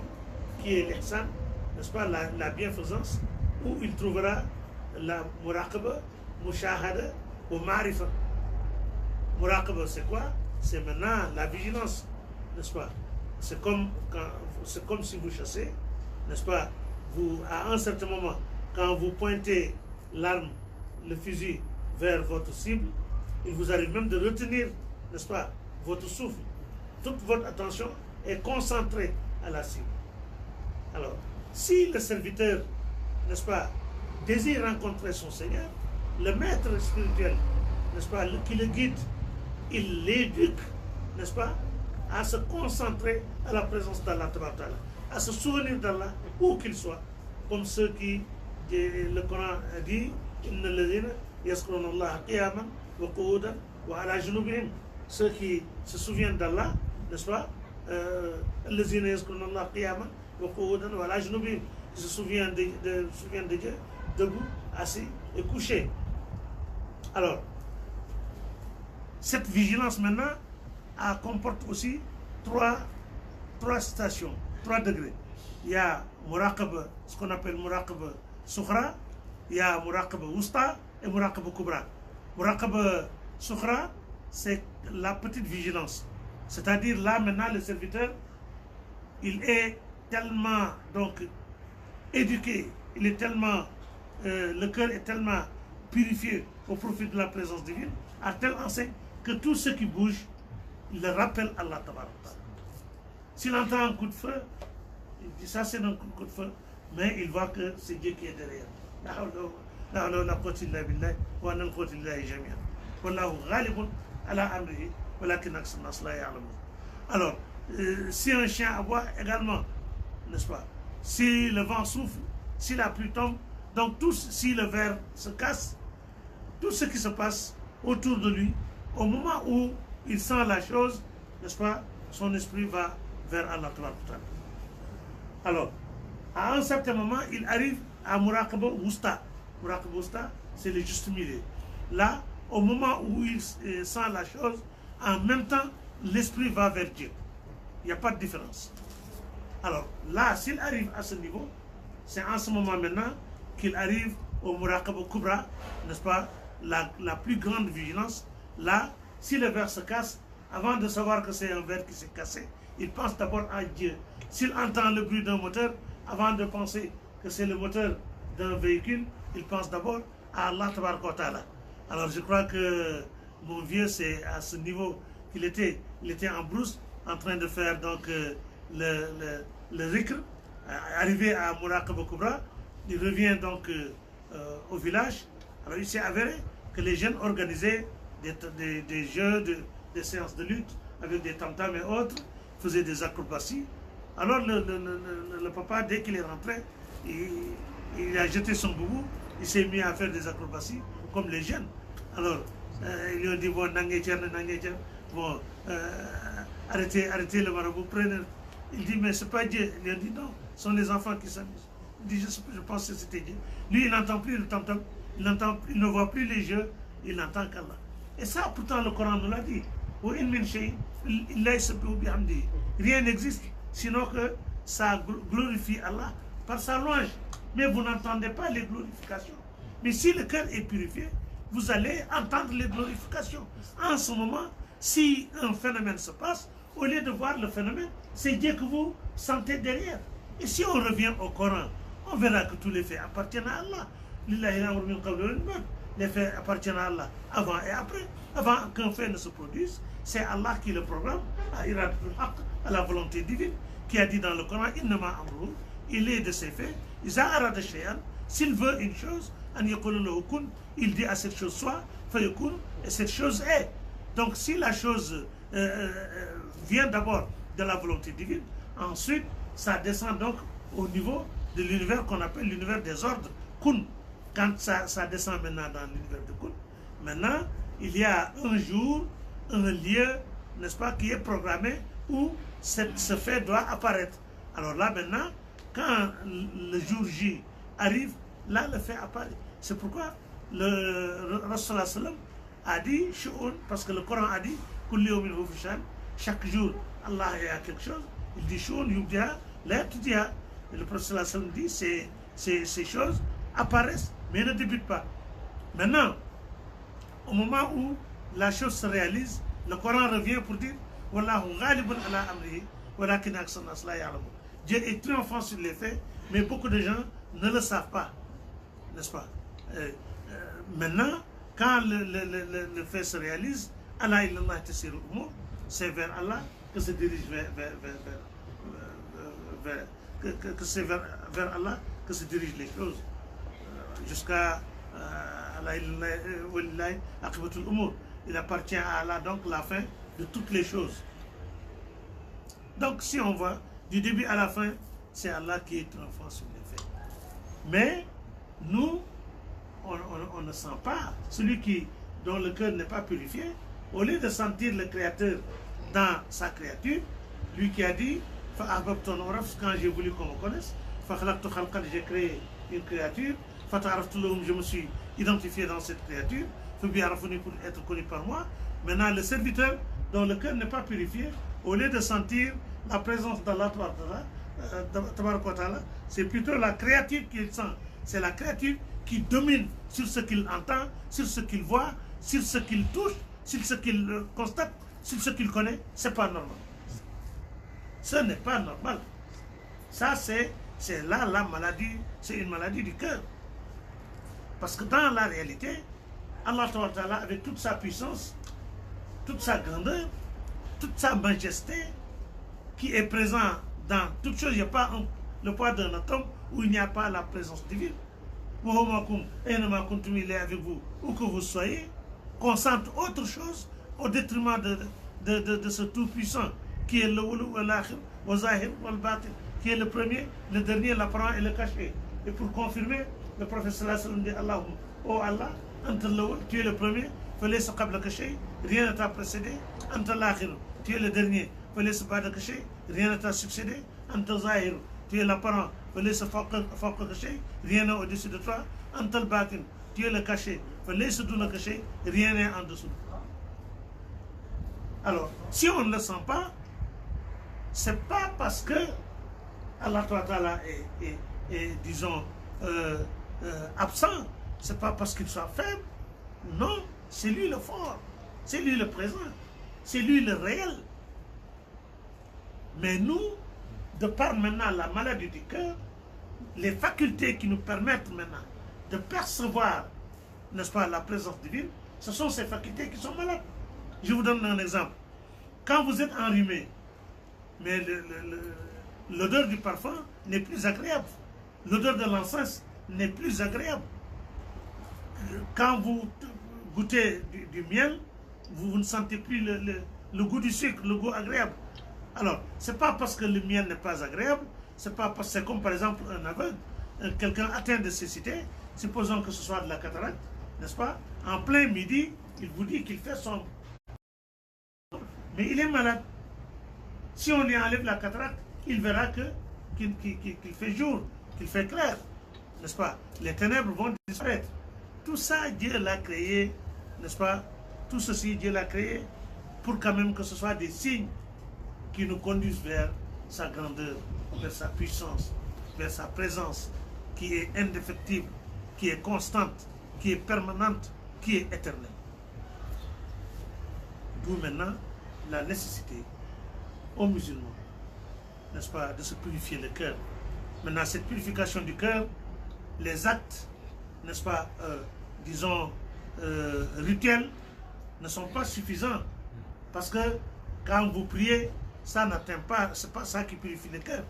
qui est l'ihsan, n'est-ce pas, la bienfaisance, où il trouvera la muraqaba, mushahada ou marifa. Muraqaba, c'est quoi? C'est maintenant la vigilance, n'est-ce pas? C'est comme si vous chassez, n'est-ce pas? À un certain moment, quand vous pointez l'arme, le fusil vers votre cible, il vous arrive même de retenir, n'est-ce pas, votre souffle. Toute votre attention est concentrée à la cible. Alors, si le serviteur, n'est-ce pas, désire rencontrer son Seigneur, le maître spirituel, n'est-ce pas, qui le guide, il l'éduque, n'est-ce pas, à se concentrer à la présence d'Allah, à se souvenir d'Allah, où qu'il soit, comme ceux qui, le Coran dit, ceux qui se souviennent d'Allah, n'est-ce pas, qui se souviennent de Dieu, debout, assis et couché. Alors, cette vigilance maintenant comporte aussi trois stations, 3 degrés. Il y a Muraqaba, ce qu'on appelle Muraqaba Sukhra, il y a Muraqaba Wusta et Muraqaba Kubra. Muraqaba Sukhra, c'est la petite vigilance. C'est-à-dire là maintenant le serviteur, il est tellement donc éduqué, il est tellement, le cœur est tellement purifié au profit de la présence divine, à tel enseigne que tout ce qui bouge, il le rappelle à Allah Tabaraka. S'il entend un coup de feu, il dit ça c'est un coup de feu, mais il voit que c'est Dieu qui est derrière. Alors, si un chien aboie également, n'est-ce pas? Si le vent souffle, si la pluie tombe, donc si le verre se casse, tout ce qui se passe autour de lui, au moment où il sent la chose, n'est-ce pas, son esprit va vers Allah. Alors, à un certain moment, il arrive à Muraqaba Wusta. Muraqaba Wusta, c'est le juste milieu. Là, au moment où il sent la chose, en même temps, l'esprit va vers Dieu. Il n'y a pas de différence. Alors, là, s'il arrive à ce niveau, c'est en ce moment maintenant qu'il arrive au Muraqaba Kubra, n'est-ce pas, la plus grande vigilance. Là, si le verre se casse, avant de savoir que c'est un verre qui s'est cassé, il pense d'abord à Dieu. S'il entend le bruit d'un moteur, avant de penser que c'est le moteur d'un véhicule, il pense d'abord à Allah Tabaraka wa Ta'ala. Alors je crois que mon vieux, c'est à ce niveau qu'il était. Il était en brousse, en train de faire donc le rikr, arrivé à Muraqaba Kubra. Il revient donc au village. Alors il s'est avéré que les jeunes organisaient des jeux, des séances de lutte avec des tam-tams et autres, faisaient des acrobaties. Alors le papa, dès qu'il est rentré, il a jeté son boubou, il s'est mis à faire des acrobaties comme les jeunes. Alors ils lui ont dit, bon, bon, arrêtez le marabout, prenez. Il dit, mais c'est pas Dieu. Il a dit, non, ce sont les enfants qui s'amusent. Il dit, je pense que c'était Dieu. Lui, il n'entend plus le tam-tam, il ne voit plus les jeux, il n'entend qu'Allah. Et ça, pourtant, le Coran nous l'a dit. Rien n'existe, sinon que ça glorifie Allah par sa louange. Mais vous n'entendez pas les glorifications. Mais si le cœur est purifié, vous allez entendre les glorifications. En ce moment, si un phénomène se passe, au lieu de voir le phénomène, c'est Dieu que vous sentez derrière. Et si on revient au Coran, on verra que tous les faits appartiennent à Allah. Les faits appartiennent à Allah avant et après. Avant qu'un fait ne se produise, c'est Allah qui le programme, à la volonté divine, qui a dit dans le Coran, il est de ses faits, s'il veut une chose, il dit à cette chose soit, et cette chose est. Donc si la chose vient d'abord de la volonté divine, ensuite ça descend donc au niveau de l'univers qu'on appelle l'univers des ordres, kun. Quand ça descend maintenant dans l'univers de kun, maintenant il y a un jour, un lieu, n'est-ce pas, qui est programmé où ce fait doit apparaître. Alors là maintenant, quand le jour J arrive, là le fait apparaît. C'est pourquoi le Rasulullah sallam a dit, parce que le Coran a dit, chaque jour Allah a quelque chose, il dit et le Prophète sallam dit, ces choses apparaissent mais ne débutent pas. Maintenant, au moment où la chose se réalise, le Coran revient pour dire Dieu est triomphant sur les faits, mais beaucoup de gens ne le savent pas, n'est-ce pas? Maintenant, quand le fait se réalise, c'est vers Allah que se dirige c'est vers Allah que se dirigent les choses, jusqu'à il appartient à Allah donc la fin de toutes les choses. Donc si on voit du début à la fin, c'est Allah qui est triomphant sur les faits. Mais nous, on ne sent pas celui dont le cœur n'est pas purifié. Au lieu de sentir le Créateur dans sa créature, lui qui a dit quand j'ai voulu qu'on me connaisse, j'ai créé une créature, je me suis identifié dans cette créature, pour être connu par moi. Maintenant, le serviteur dont le cœur n'est pas purifié, au lieu de sentir la présence d'Allah, c'est plutôt la créature qu'il sent. C'est la créature qui domine sur ce qu'il entend, sur ce qu'il voit, sur ce qu'il touche, sur ce qu'il constate, sur ce qu'il connaît. C'est pas normal. Ce n'est pas normal. Ça, c'est là la maladie, c'est une maladie du cœur. Parce que dans la réalité, Allah avec toute sa puissance, toute sa grandeur, toute sa majesté, qui est présent dans toute chose, il n'y a pas le poids d'un atome où il n'y a pas la présence divine. Il est avec vous, où que vous soyez, consente autre chose au détriment de ce tout-puissant qui est le qui est le premier, le dernier, l'apparent et le caché. Et pour confirmer, le prophète sallallahu alayhi wa sallam dit Allahumma, oh Allah, tu es le premier, rien ne t'a précédé, tu es le dernier, rien ne t'a succédé, tu es l'apparent, rien n'est au-dessus de toi, tu es le caché, rien n'est en dessous. Alors, si on ne le sent pas, c'est pas parce que Allah est disons, absent, c'est pas parce qu'il soit faible, non, c'est lui le fort, c'est lui le présent, c'est lui le réel. Mais nous, de par maintenant la maladie du cœur, les facultés qui nous permettent maintenant de percevoir, n'est-ce pas, la présence divine, ce sont ces facultés qui sont malades. Je vous donne un exemple. Quand vous êtes enrhumé, mais l'odeur du parfum n'est plus agréable, l'odeur de l'encens n'est plus agréable. quand vous goûtez du miel, vous ne sentez plus le goût du sucre, le goût agréable. Alors, ce n'est pas parce que le miel n'est pas agréable, c'est pas parce que c'est comme par exemple un aveugle, quelqu'un atteint de cécité, supposons que ce soit de la cataracte, n'est-ce pas? En plein midi, il vous dit qu'il fait sombre. Mais il est malade. Si on lui enlève la cataracte, il verra qu'il fait jour, qu'il fait clair, n'est-ce pas? Les ténèbres vont disparaître. Tout ça, Dieu l'a créé, n'est-ce pas? Tout ceci, Dieu l'a créé pour quand même que ce soit des signes qui nous conduisent vers sa grandeur, vers sa puissance, vers sa présence, qui est indéfectible, qui est constante, qui est permanente, qui est éternelle. D'où maintenant la nécessité aux musulmans, n'est-ce pas, de se purifier le cœur. Maintenant, cette purification du cœur, les actes, n'est-ce pas, disons, rituels, ne sont pas suffisants. Parce que quand vous priez, ça n'atteint pas, c'est pas ça qui purifie le cœur.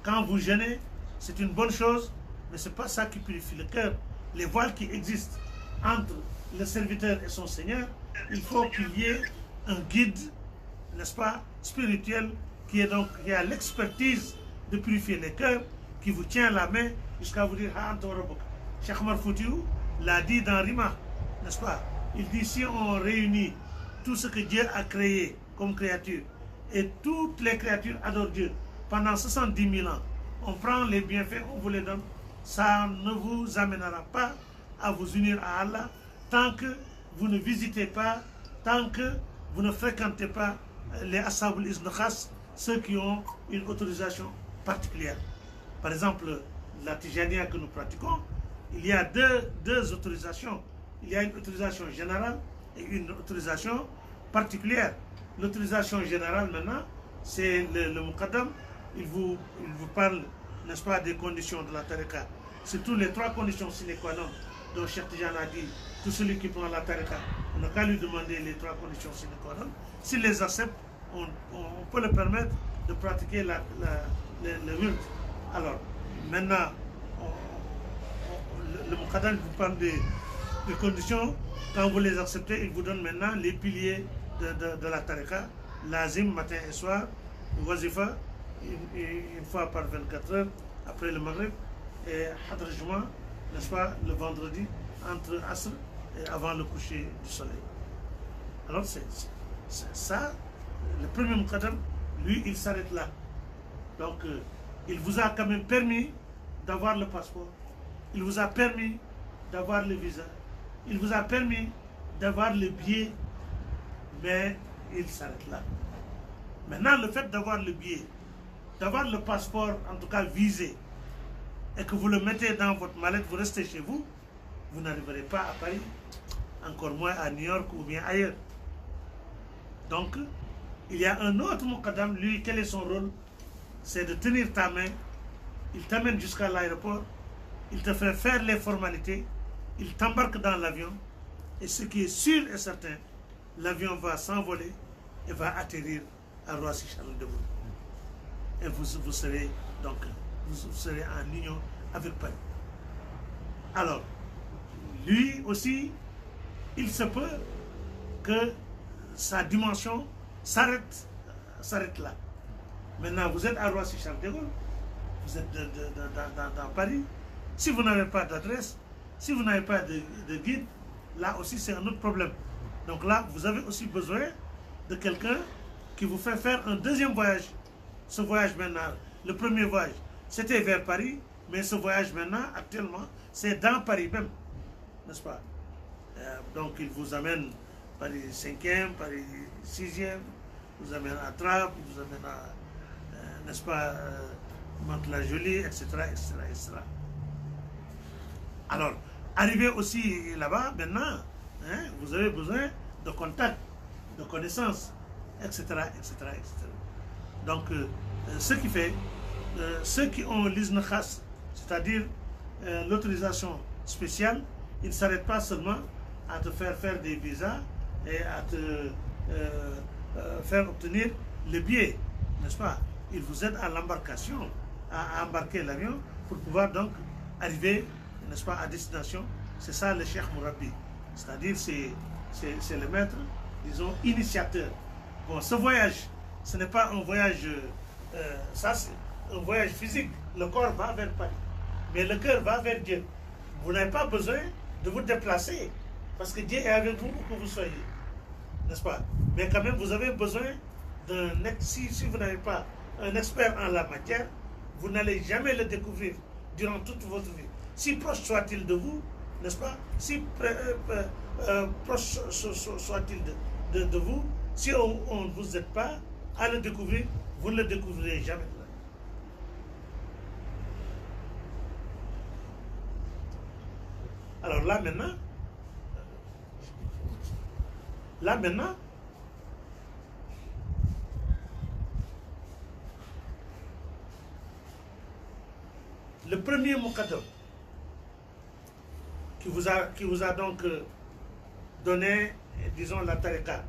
Quand vous jeûnez, c'est une bonne chose, mais c'est pas ça qui purifie le cœur. Les voiles qui existent entre le serviteur et son Seigneur, il faut qu'il y ait un guide, n'est-ce pas, spirituel, qui a l'expertise de purifier les cœurs, qui vous tient la main jusqu'à vous dire « Cheikh Omar Foutiyou l'a dit dans Rima, n'est-ce pas? Il dit si on réunit tout ce que Dieu a créé comme créature et toutes les créatures adorent Dieu pendant 70 000 ans, on prend les bienfaits, on vous les donne, ça ne vous amènera pas à vous unir à Allah tant que vous ne visitez pas, tant que vous ne fréquentez pas les Ashabul Izn Khas, ceux qui ont une autorisation particulière. Par exemple, la Tijaniya que nous pratiquons, il y a deux autorisations. Il y a une autorisation générale et une autorisation particulière. L'autorisation générale maintenant, c'est le Muqaddam. Il vous parle, n'est-ce pas, des conditions de la tariqa. Surtout les 3 conditions sine qua non dont Cheikh Tidiane a dit, tout celui qui prend la tariqa, on n'a qu'à lui demander les 3 conditions sine qua non. S'il les accepte, on peut le permettre de pratiquer le wird. Alors, maintenant, le Muqaddam vous parle des conditions. Quand vous les acceptez, il vous donne maintenant les piliers de la tariqa, lazim matin et soir, wazifa une fois par 24 heures après le maghrib, et hadr juma, n'est-ce pas, le vendredi entre asr et avant le coucher du soleil. Alors c'est ça, le premier Muqaddam, lui il s'arrête là. Donc il vous a quand même permis d'avoir le passeport, il vous a permis d'avoir le visa, il vous a permis d'avoir le billet, mais il s'arrête là. Maintenant, le fait d'avoir le billet, d'avoir le passeport, en tout cas visé, et que vous le mettez dans votre mallette, vous restez chez vous, vous n'arriverez pas à Paris, encore moins à New York ou bien ailleurs. Donc, il y a un autre Muqaddam, lui, quel est son rôle? C'est de tenir ta main, il t'amène jusqu'à l'aéroport, il te fait faire les formalités, il t'embarque dans l'avion, et ce qui est sûr et certain, l'avion va s'envoler et va atterrir à Roissy-Charles de Gaulle. Et vous serez donc, vous serez en union avec Paris. Alors, lui aussi, il se peut que sa dimension s'arrête là. Maintenant, vous êtes à Roissy-Charles de Gaulle, vous êtes dans Paris. Si vous n'avez pas d'adresse, si vous n'avez pas de guide, là aussi c'est un autre problème. Donc là, vous avez aussi besoin de quelqu'un qui vous fait faire un deuxième voyage. Ce voyage maintenant, le premier voyage, c'était vers Paris, mais ce voyage maintenant, actuellement, c'est dans Paris même, n'est-ce pas? Donc il vous amène Paris 5e, Paris 6e, vous amène à Trappes, vous amène à, n'est-ce pas, Mantes-la-Jolie, etc., etc., etc. Alors, arrivé aussi là-bas, maintenant, hein, vous avez besoin de contacts, de connaissances, etc., etc., etc. Donc, ce qui fait, ceux qui ont l'izn khas, c'est-à-dire l'autorisation spéciale, ils ne s'arrêtent pas seulement à te faire des visas et à te faire obtenir le billet, n'est-ce pas? Ils vous aident à l'embarcation, à embarquer l'avion pour pouvoir donc arriver, n'est-ce pas, à destination C'est ça le Cheikh Mourabi. C'est-à-dire, c'est le maître, disons, initiateur. Bon, ce voyage, ce n'est pas un voyage, ça c'est un voyage physique. Le corps va vers Paris, mais le cœur va vers Dieu. Vous n'avez pas besoin de vous déplacer, parce que Dieu est avec vous où que vous soyez. N'est-ce pas? Mais quand même, vous avez besoin d'un... Si vous n'avez pas un expert en la matière, vous n'allez jamais le découvrir durant toute votre vie. Si proche soit-il de vous, n'est-ce pas? Si proche soit-il de vous, si on ne vous aide pas à le découvrir, vous ne le découvrirez jamais. Alors là maintenant, le premier Muqaddam qui vous a donc donné, disons, la tariqa,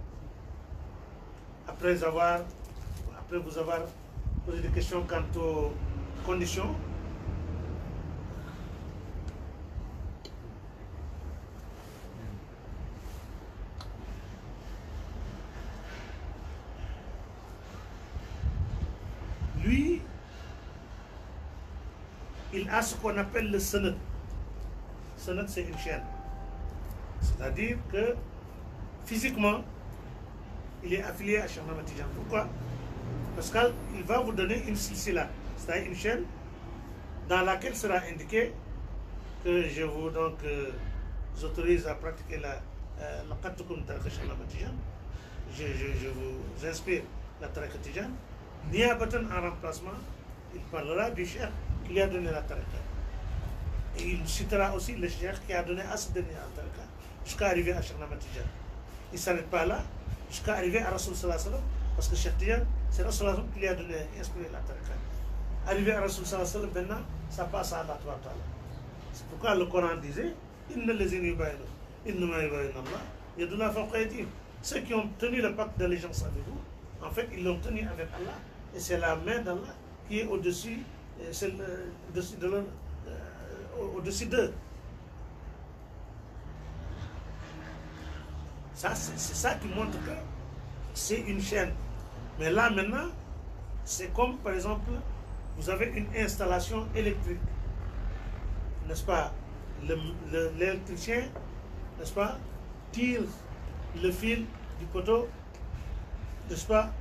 après vous avoir posé des questions quant aux conditions, lui, il a ce qu'on appelle le sanad. Sanad, c'est une chaîne. C'est-à-dire que physiquement, il est affilié à Cheikh Ahmed Tidiane. Pourquoi? Parce qu'il va vous donner une silsila, c'est-à-dire une chaîne dans laquelle sera indiqué que je vous autorise à pratiquer la Qattukum Tariqa Cheikh Ahmed Tidiane. Je vous inspire la Tariqa Tidiane. Niabatan en remplacement, il parlera du cheikh qui lui a donné la tariqa. Et il citera aussi le cheikh qui a donné à ce dernier la tariqa, jusqu'à arriver à Cheikh Ahmed Tidiane. Il ne s'arrête pas là, jusqu'à arriver à Rasoul sallallahu alayhi wa sallam, parce que Cheikh Tidiane, c'est Rasoul sallallahu alayhi wa sallam qui lui a donné, inspiré la tariqa. Arrivé à Rasoul sallallahu alayhi wa sallam, maintenant, ça passe à Allah ta'ala. C'est pourquoi le Coran disait, Inna lezina yubayinu, innama yubayinu Allah, yadullah fawqa aydihim. Ceux qui ont tenu le pacte d'allégeance avec vous, en fait, ils l'ont tenu avec Allah. Et c'est la main d'Allah qui est au-dessus, au-dessus d'eux. Ça, c'est ça qui montre que c'est une chaîne. Mais là, maintenant, c'est comme, par exemple, vous avez une installation électrique. N'est-ce pas? L'électricien, n'est-ce pas, tire le fil du poteau, n'est-ce pas?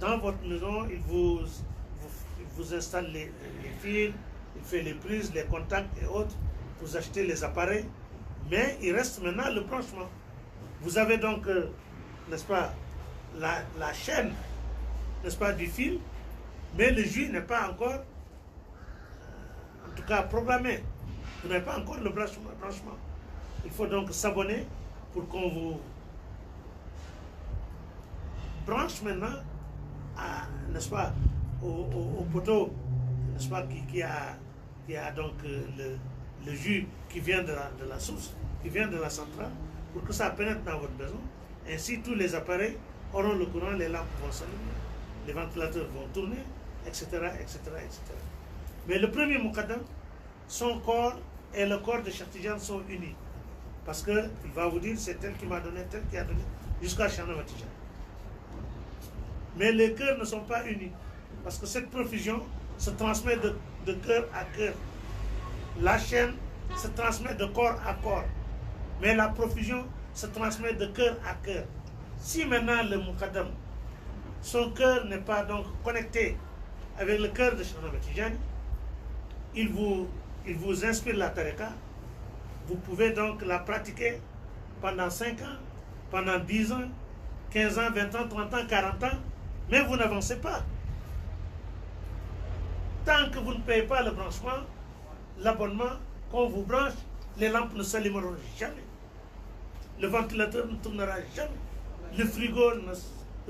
Dans votre maison, il vous installe les fils, il fait les prises, les contacts et autres, vous achetez les appareils, mais il reste maintenant le branchement. Vous avez donc, n'est-ce pas, la chaîne, n'est-ce pas, du fil, mais le jus n'est pas encore, en tout cas, programmé. Vous n'avez pas encore le branchement. Il faut donc s'abonner pour qu'on vous branche maintenant, n'est-ce pas, au poteau, n'est-ce pas, qui a donc le jus qui vient de la source, qui vient de la centrale, pour que ça pénètre dans votre maison. Ainsi, tous les appareils auront le courant, les lampes vont s'allumer, les ventilateurs vont tourner, etc., etc., etc. Mais le premier Muqaddam, son corps et le corps de Cheikh Tidiane sont unis. Parce qu'il va vous dire, c'est tel qui m'a donné, tel qui a donné, jusqu'à Cheikh Ahmed Tidiane. Mais les cœurs ne sont pas unis. Parce que cette profusion se transmet de cœur à cœur. La chaîne se transmet de corps à corps. Mais la profusion se transmet de cœur à cœur. Si maintenant le Muqaddam, son cœur n'est pas donc connecté avec le cœur de Cheikh Ahmed Tidiane, il vous inspire la tariqa, vous pouvez donc la pratiquer pendant 5 ans, pendant 10 ans, 15 ans, 20 ans, 30 ans, 40 ans, mais vous n'avancez pas. Tant que vous ne payez pas le branchement, l'abonnement, qu'on vous branche, les lampes ne s'allumeront jamais. Le ventilateur ne tournera jamais. Le frigo ne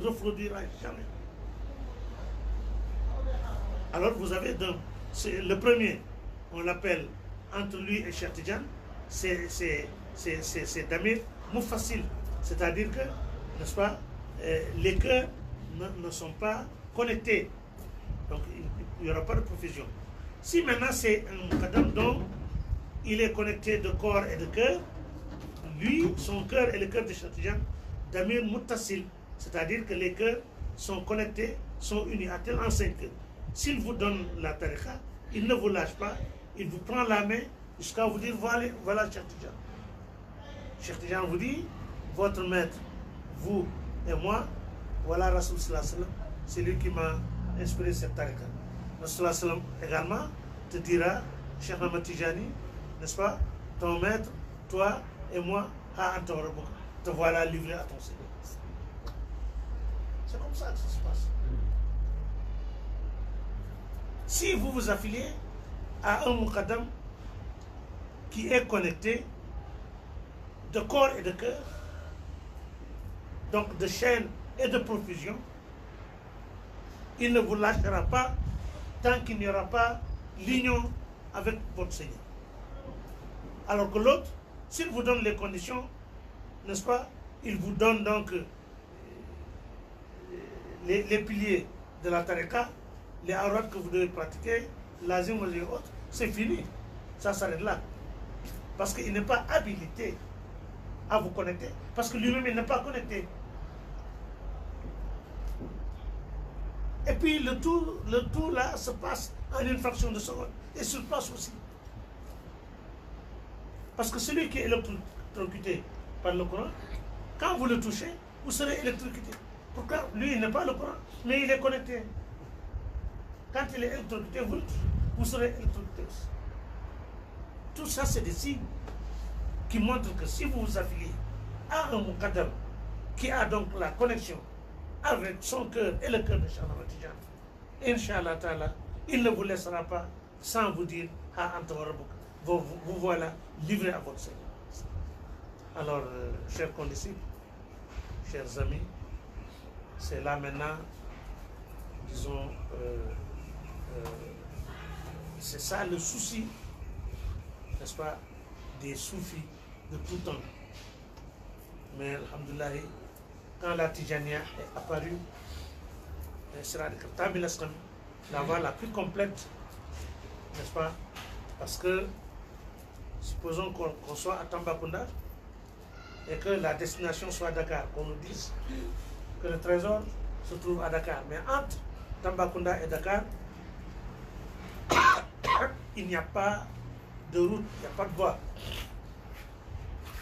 refroidira jamais. Alors vous avez donc, le premier, on l'appelle entre lui et Cheikh Tidiane, c'est Damir Moufassil. C'est-à-dire que, n'est-ce pas, les cœurs ne sont pas connectés. Donc il n'y aura pas de profusion. Si maintenant c'est un Muqaddam dont il est connecté de corps et de cœur. Lui, son cœur et le cœur de Cheikh Tidiane, Damir Muttasil, c'est-à-dire que les cœurs sont connectés, sont unis à tel enseigne que s'il vous donne la tariqa, il ne vous lâche pas, il vous prend la main jusqu'à vous dire voilà Cheikh Tidiane. Cheikh Tidiane vous dit, votre maître, vous et moi, voilà Rasoul sallallahu alayhi wa sallam, c'est lui qui m'a inspiré cette tariqa. Rasoul sallallahu alayhi wa sallam également te dira, Cheikh Ahmed Tijani, n'est-ce pas, ton maître, toi et moi, te voilà livré à ton Seigneur. C'est comme ça que ça se passe. Si vous vous affiliez à un Muqaddam qui est connecté de corps et de cœur, donc de chaîne et de profusion, il ne vous lâchera pas tant qu'il n'y aura pas l'union avec votre Seigneur. Alors que l'autre, s'il vous donne les conditions, n'est-ce pas, il vous donne donc les piliers de la tariqa, les awrad que vous devez pratiquer, l'azim et autres, c'est fini. Ça s'arrête là. Parce qu'il n'est pas habilité à vous connecter. Parce que lui-même, il n'est pas connecté. Et puis le tout là se passe en une fraction de seconde. Et sur place aussi. Parce que celui qui est électrocuté par le Coran, quand vous le touchez, vous serez électrocuté. Pourquoi? Lui, il n'est pas le Coran, mais il est connecté. Quand il est électrocuté, vous serez électrocuté aussi. Tout ça, c'est des signes qui montrent que si vous vous affiliez à un Muqaddam qui a donc la connexion avec son cœur et le cœur de Cheikh Ahmed Tidiane, Inch'Allah Ta'ala, il ne vous laissera pas sans vous dire vous voilà livré à votre Seigneur. Alors, chers condisciples, chers amis, c'est là maintenant, disons, c'est ça le souci, n'est-ce pas, des soufis de tout temps. Mais, alhamdoulilah, quand la Tijania est apparue, c'est la voie la plus complète, n'est-ce pas, parce que, supposons qu'on soit à Tambacounda et que la destination soit Dakar, qu'on nous dise que le trésor se trouve à Dakar. Mais entre Tambacounda et Dakar, il n'y a pas de route, il n'y a pas de voie.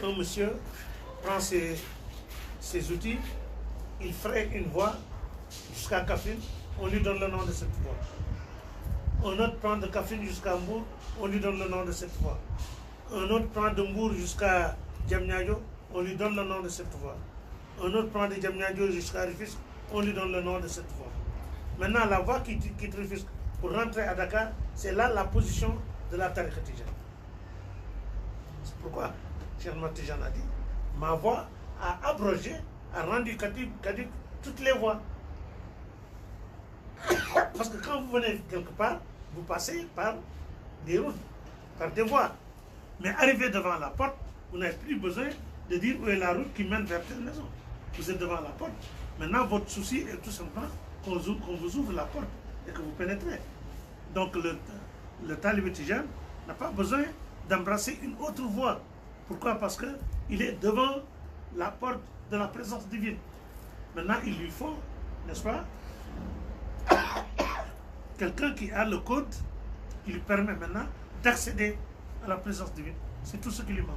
Un monsieur prend ses outils, il fraye une voie jusqu'à Kafrine, on lui donne le nom de cette voie. Un autre prend de Kafrine jusqu'à Mbour, on lui donne le nom de cette voie. Un autre prend de Mbour jusqu'à Diamniadio, on lui donne le nom de cette voie. Un autre prend de Diamniadio jusqu'à Rufisque, on lui donne le nom de cette voie. Maintenant, la voie qui quitte Rufisque pour rentrer à Dakar, c'est là la position de la tariqa Tijane. C'est pourquoi Cheikh Ahmed Tijane a dit, ma voie a abrogé, a rendu caduc toutes les voies. Parce que quand vous venez quelque part, vous passez par des routes, par des voies. Mais arrivé devant la porte, vous n'avez plus besoin de dire où est la route qui mène vers telle maison. Vous êtes devant la porte. Maintenant, votre souci est tout simplement qu'on vous ouvre la porte et que vous pénétrez. Donc, le talibé Tijane n'a pas besoin d'embrasser une autre voie. Pourquoi? Parce qu'il est devant la porte de la présence divine. Maintenant, il lui faut, n'est-ce pas, quelqu'un qui a le code qui lui permet maintenant d'accéder à la présence divine. C'est tout ce qui lui manque.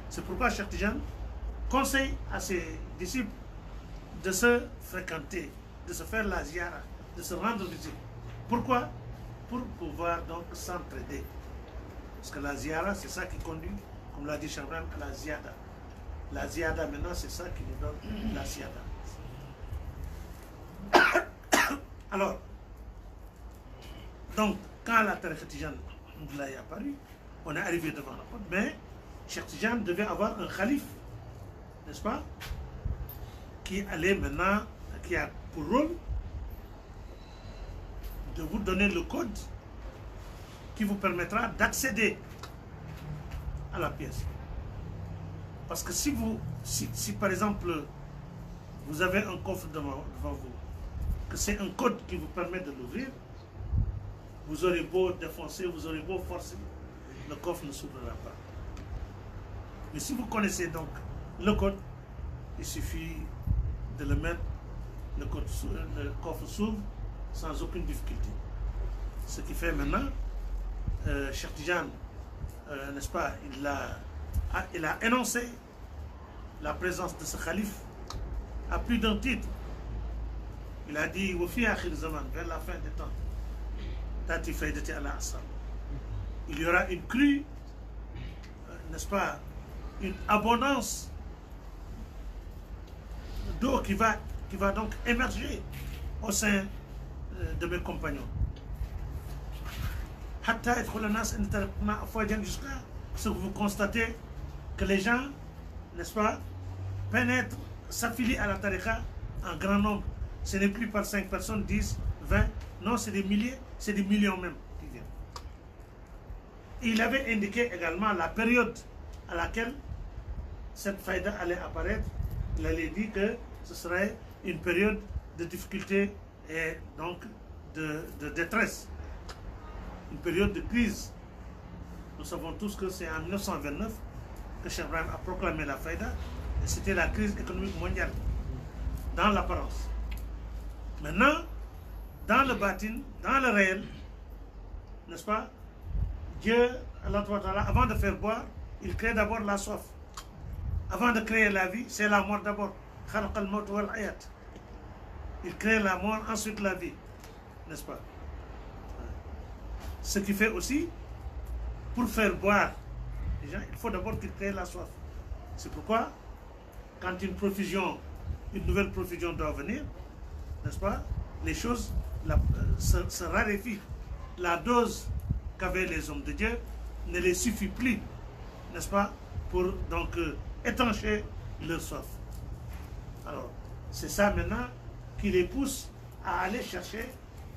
C'est pourquoi Cheikh Tidiane conseille à ses disciples de se fréquenter, de se faire la ziyara, de se rendre visite. Pourquoi? Pour pouvoir donc s'entraider. Parce que la ziyara, c'est ça qui conduit, comme l'a dit Cheikh Ibrahim, à la ziyada. La ziyada maintenant, c'est ça qui nous donne la ziyada. Alors, donc, quand la tariqa Tijane est apparue, on est arrivé devant la porte, mais Cheikh Tidiane devait avoir un calife, n'est-ce pas, qui allait maintenant, qui a pour rôle de vous donner le code qui vous permettra d'accéder à la pièce. Parce que si par exemple, vous avez un coffre devant vous, que c'est un code qui vous permet de l'ouvrir, vous aurez beau défoncer, vous aurez beau forcer, le coffre ne s'ouvrira pas. Mais si vous connaissez donc le code, il suffit de le mettre, le coffre s'ouvre sans aucune difficulté. Ce qui fait maintenant, Cheikh Tidiane, n'est-ce pas, il a énoncé la présence de ce calife à plus d'un titre. Il a dit, vers la fin des temps, il y aura une crue, n'est-ce pas, une abondance d'eau qui va donc émerger au sein de mes compagnons. Jusqu'à ce que vous constatez que les gens, n'est-ce pas, pénètrent, s'affilient à la tariqa en grand nombre. Ce n'est plus par 5 personnes, 10, 20, non, c'est des milliers, c'est des millions même qui viennent. Et il avait indiqué également la période à laquelle cette faïda allait apparaître. Il allait dire que ce serait une période de difficulté et donc de détresse, une période de crise. Nous savons tous que c'est en 1929 que Cheikh Ibrahim a proclamé la faïda, et c'était la crise économique mondiale, dans l'apparence. Maintenant, dans le batin, dans le réel, n'est-ce pas, Dieu, Allah, avant de faire boire, il crée d'abord la soif. Avant de créer la vie, c'est la mort d'abord. Il crée la mort, ensuite la vie, n'est-ce pas? Ce qui fait aussi, pour faire boire les gens, il faut d'abord qu'il crée la soif. C'est pourquoi, quand une nouvelle profusion doit venir, n'est-ce pas, les choses se raréfient. La dose qu'avaient les hommes de Dieu ne les suffit plus, n'est-ce pas, pour donc étancher leur soif. Alors, c'est ça maintenant qui les pousse à aller chercher,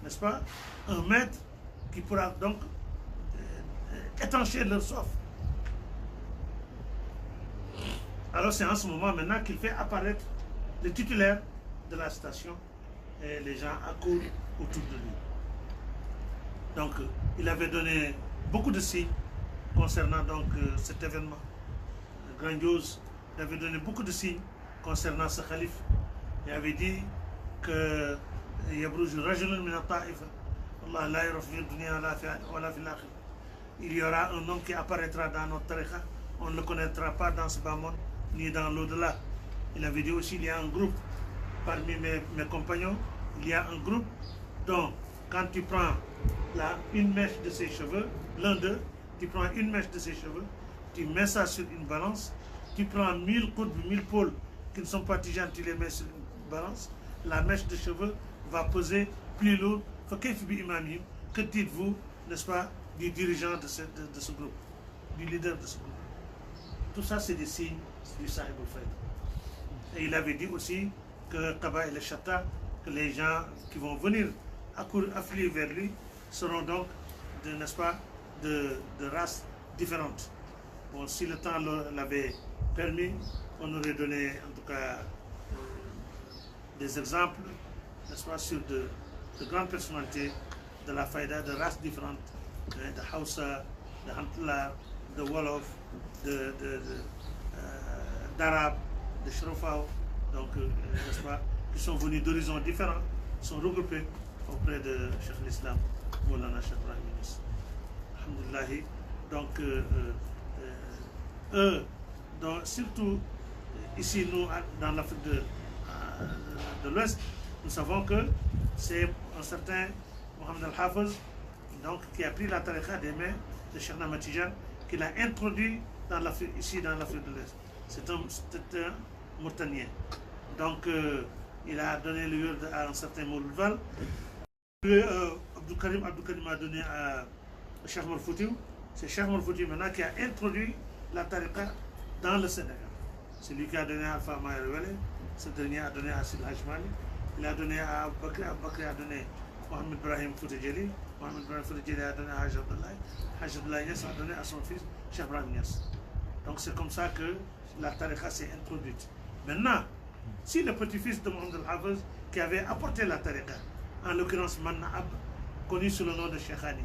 n'est-ce pas, un maître qui pourra donc étancher leur soif. Alors c'est en ce moment maintenant qu'il fait apparaître le titulaire de la station et les gens accourent autour de lui. Donc il avait donné beaucoup de signes concernant donc cet événement grandiose. Il avait donné beaucoup de signes concernant ce calife. Il avait dit que il y aura un homme qui apparaîtra dans notre tariqa, on ne le connaîtra pas dans ce bas monde ni dans l'au-delà. Il avait dit aussi, il y a un groupe parmi mes compagnons, il y a un groupe dont quand tu prends une mèche de ses cheveux, l'un d'eux, tu prends une mèche de ses cheveux, tu mets ça sur une balance, tu prends 1000 coudes, 1000 pôles qui ne sont pas tijanes, tu les mets sur une balance, la mèche de cheveux va peser plus lourd. Que dites-vous, n'est-ce pas, du dirigeant de ce groupe, du leader de ce groupe? Tout ça, c'est des signes du Sahib al-Faïda. Et il avait dit aussi que Kaba et le Chata, que les gens qui vont venir affluer vers lui seront donc, n'est-ce pas, de races différentes. Bon, si le temps l'avait permis, on aurait donné en tout cas des exemples, n'est-ce pas, sur de grandes personnalités de la Faïda, de races différentes, de Hausa, de Hantla, de Wolof, d'Arabes, de Shrofao, donc, n'est-ce pas, qui sont venus d'horizons différents, sont regroupés auprès de Cheikh l'Islam, Moulana Cheikh Ibrahim Niass. Alhamdoulillahi. Donc, eux, donc, surtout ici, nous, dans l'Afrique de l'Ouest, nous savons que c'est un certain Mohamed Al-Hafiz, donc, qui a pris la tariqa des mains de Cheikh Ahmad Tidiane, qui l'a introduit ici dans l'Afrique de l'Ouest. C'est un Mauritanien. Donc, il a donné le word à un certain Mouloudval. Abdou Karim a donné à Cheikh Omar Foutiyou. C'est Cheikh Omar Foutiyou maintenant qui a introduit la tariqa dans le Sénégal. C'est lui qui a donné à Alpha Maïrewele. Ce dernier a donné à Sid Hajmali. Il a donné à Abou Bakr. Abou Bakr a donné à Mohamed Ibrahim Foutidjeli. Mohamed Ibrahim Foutidjeli a donné à Haj Abdoulaye. Haj Abdoulaye Niass a donné à son fils Cheikh Ibrahim Niass. Donc c'est comme ça que la tariqa s'est introduite. Maintenant, si le petit-fils de Mohamed Al-Hafiz, qui avait apporté la tariqa, en l'occurrence Manna Ab, connu sous le nom de Cheikh Ali,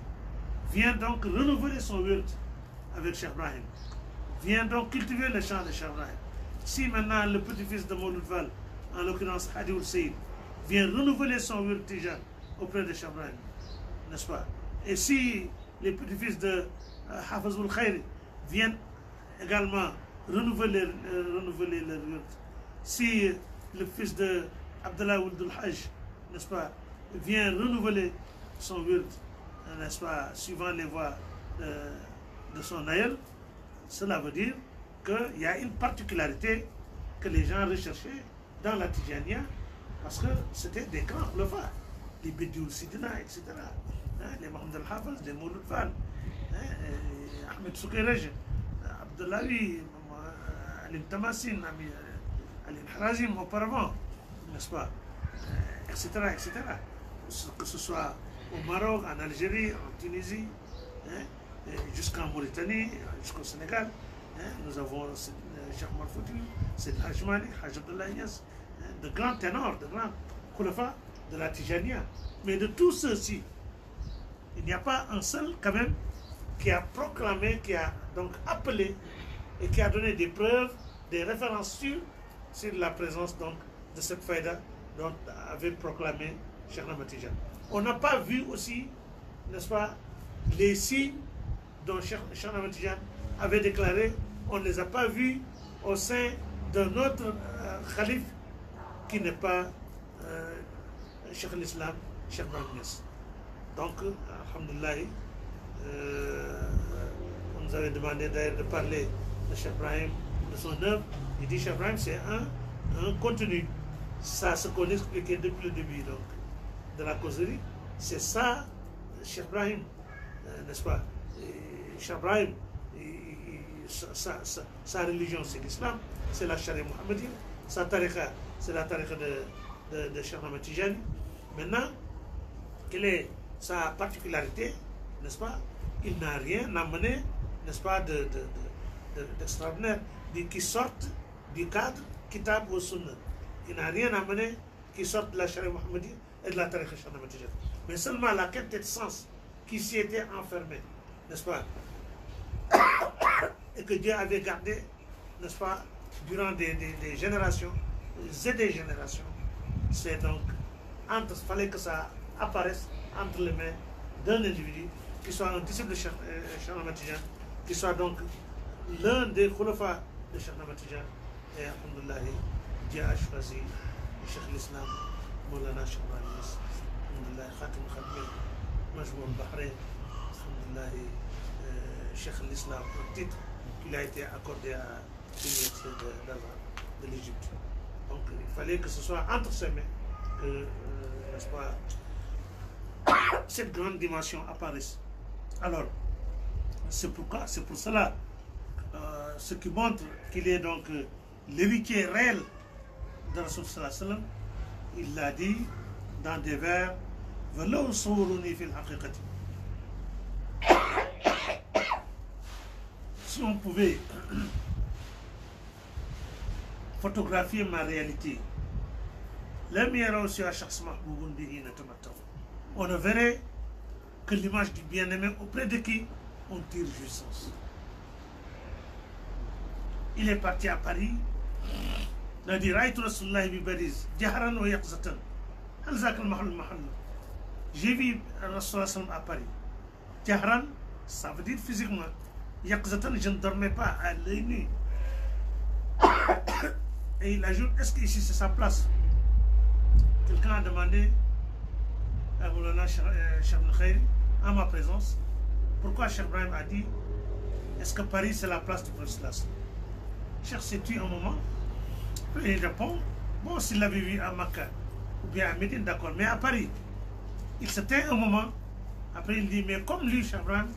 vient donc renouveler son wird avec Cheikh Ibrahim. Vient donc cultiver le champ de Cheikh Ibrahim. Si maintenant le petit-fils de Mouloud Val, en l'occurrence Hadi Ould Saïd, vient renouveler son wird Tijan auprès de Cheikh Ibrahim, n'est-ce pas? Et si les petits-fils de Hafez Ould Khairi viennent également renouveler leur wird, si le fils de Abdallah Ould Hajj, n'est-ce pas, vient renouveler son wird, n'est-ce pas, suivant les voies de son aïeul, cela veut dire qu'il y a une particularité que les gens recherchaient dans la Tijania, parce que c'était des grands khulafas, les Bediou Sidina, etc., les Mohamed Al-Hafez, les Mouloud Val, Ahmed Soukerej, Abdullahi, Ali Tamasin, Ali Harazim auparavant, n'est-ce pas, etc., etc. Que ce soit au Maroc, en Algérie, en Tunisie, jusqu'en Mauritanie, jusqu'au Sénégal. Nous avons Cheikh Omar Fouti, c'est Haj Malik, Haj Abdullah Niass, de grands ténors, de grands khulafas de la Tijania. Mais de tous ceux-ci, il n'y a pas un seul quand même qui a proclamé, qui a donc appelé et qui a donné des preuves, des références sur la présence donc de cette faïda dont avait proclamé Cheikh Ahmed Tidiane. On n'a pas vu aussi, n'est-ce pas, les signes dont Cheikh Ahmed Tidiane avait déclaré, on ne les a pas vus au sein d'un autre calife qui n'est pas Cheikh l'Islam, Cheikh Ibrahim Niass. Donc, alhamdoulilah, on nous avait demandé d'ailleurs de parler de Cheikh Ibrahim, de son œuvre. Il dit Cheikh Ibrahim, c'est un contenu. Ça, ce qu'on expliquait depuis le début donc, de la causerie, c'est ça, Cheikh Ibrahim, n'est-ce pas? Et Cheikh Ibrahim, sa religion, c'est l'islam, c'est la charia mohammedienne, sa tariqa, c'est la tariqa de Cheikh Ahmed Tijani. Maintenant, quelle est sa particularité, n'est-ce pas? Il n'a rien amené, n'est-ce pas, d'extraordinaire, qui sorte du cadre Kitab ou Sunnah. Il n'a rien amené qui sorte de la charia mohammedienne et de la tariqa Cheikh Ahmed Tijani. Mais seulement la quête de sens qui s'y était enfermée, n'est-ce pas? Et que Dieu avait gardé, n'est-ce pas, durant des générations et des générations. C'est donc, il fallait que ça apparaisse entre les mains d'un individu qui soit un disciple de Cheikh Ahmed Tidiane, qui soit donc l'un des khulafas de Cheikh Ahmed Tidiane. Et alhamdoulilah, Dieu a choisi Cheikh l'Islam, Moulana Cheikh Ibrahim Niass, alhamdoulilah, Khatim Khatmi, Majmoul Bahreïn, alhamdoulilah, Cheikh l'Islam, un titre qu'il a été accordé à l'université de l'Égypte. Donc il fallait que ce soit entre ses mains que, n'est-ce pas, cette grande dimension apparaisse. Alors, c'est pour cela, ce qui montre qu'il est donc l'héritier réel de Rasul sallallahu alayhi wa sallam, il l'a dit dans des vers, Velo souruni fil haqiqati. Si on pouvait photographier ma réalité, on ne verrait que l'image du bien-aimé auprès de qui on tire jouissance. Il est parti à Paris, il a dit j'ai vu Rasulullah à Paris. Jahran, ça veut dire physiquement. Yaqzatan, je ne dormais pas à l'œil nu. Et il ajoute, est-ce que ici c'est sa place? Quelqu'un a demandé à Moulana Cheikh Khairi, en ma présence, pourquoi Cheikh Ibrahim a dit, est-ce que Paris c'est la place du prophète? Cheikh s'est-tu un moment? Il répond, bon, s'il l'avait vu à Makkah ou bien à Médine, d'accord, mais à Paris, il s'était un moment. Après il dit, mais comme lui, Cheikh Ibrahim,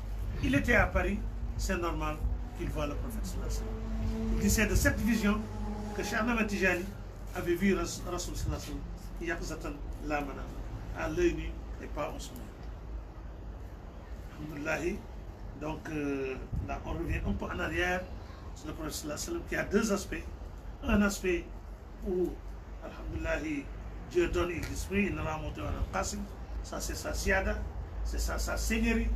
il était à Paris, c'est normal qu'il voit le prophète. Il dit, c'est de cette vision que Cheikh Ahmed Tijani avait vu Rasul Yaqzatan la manam, à l'œil nu et pas en sommeil. Alhamdoulilah. Donc là, on revient un peu en arrière sur le prophète qui a deux aspects. Un aspect où, alhamdoulilah, Dieu donne l'esprit, il n'a monté en Qasim, ça c'est sa siada, c'est sa seigneurie,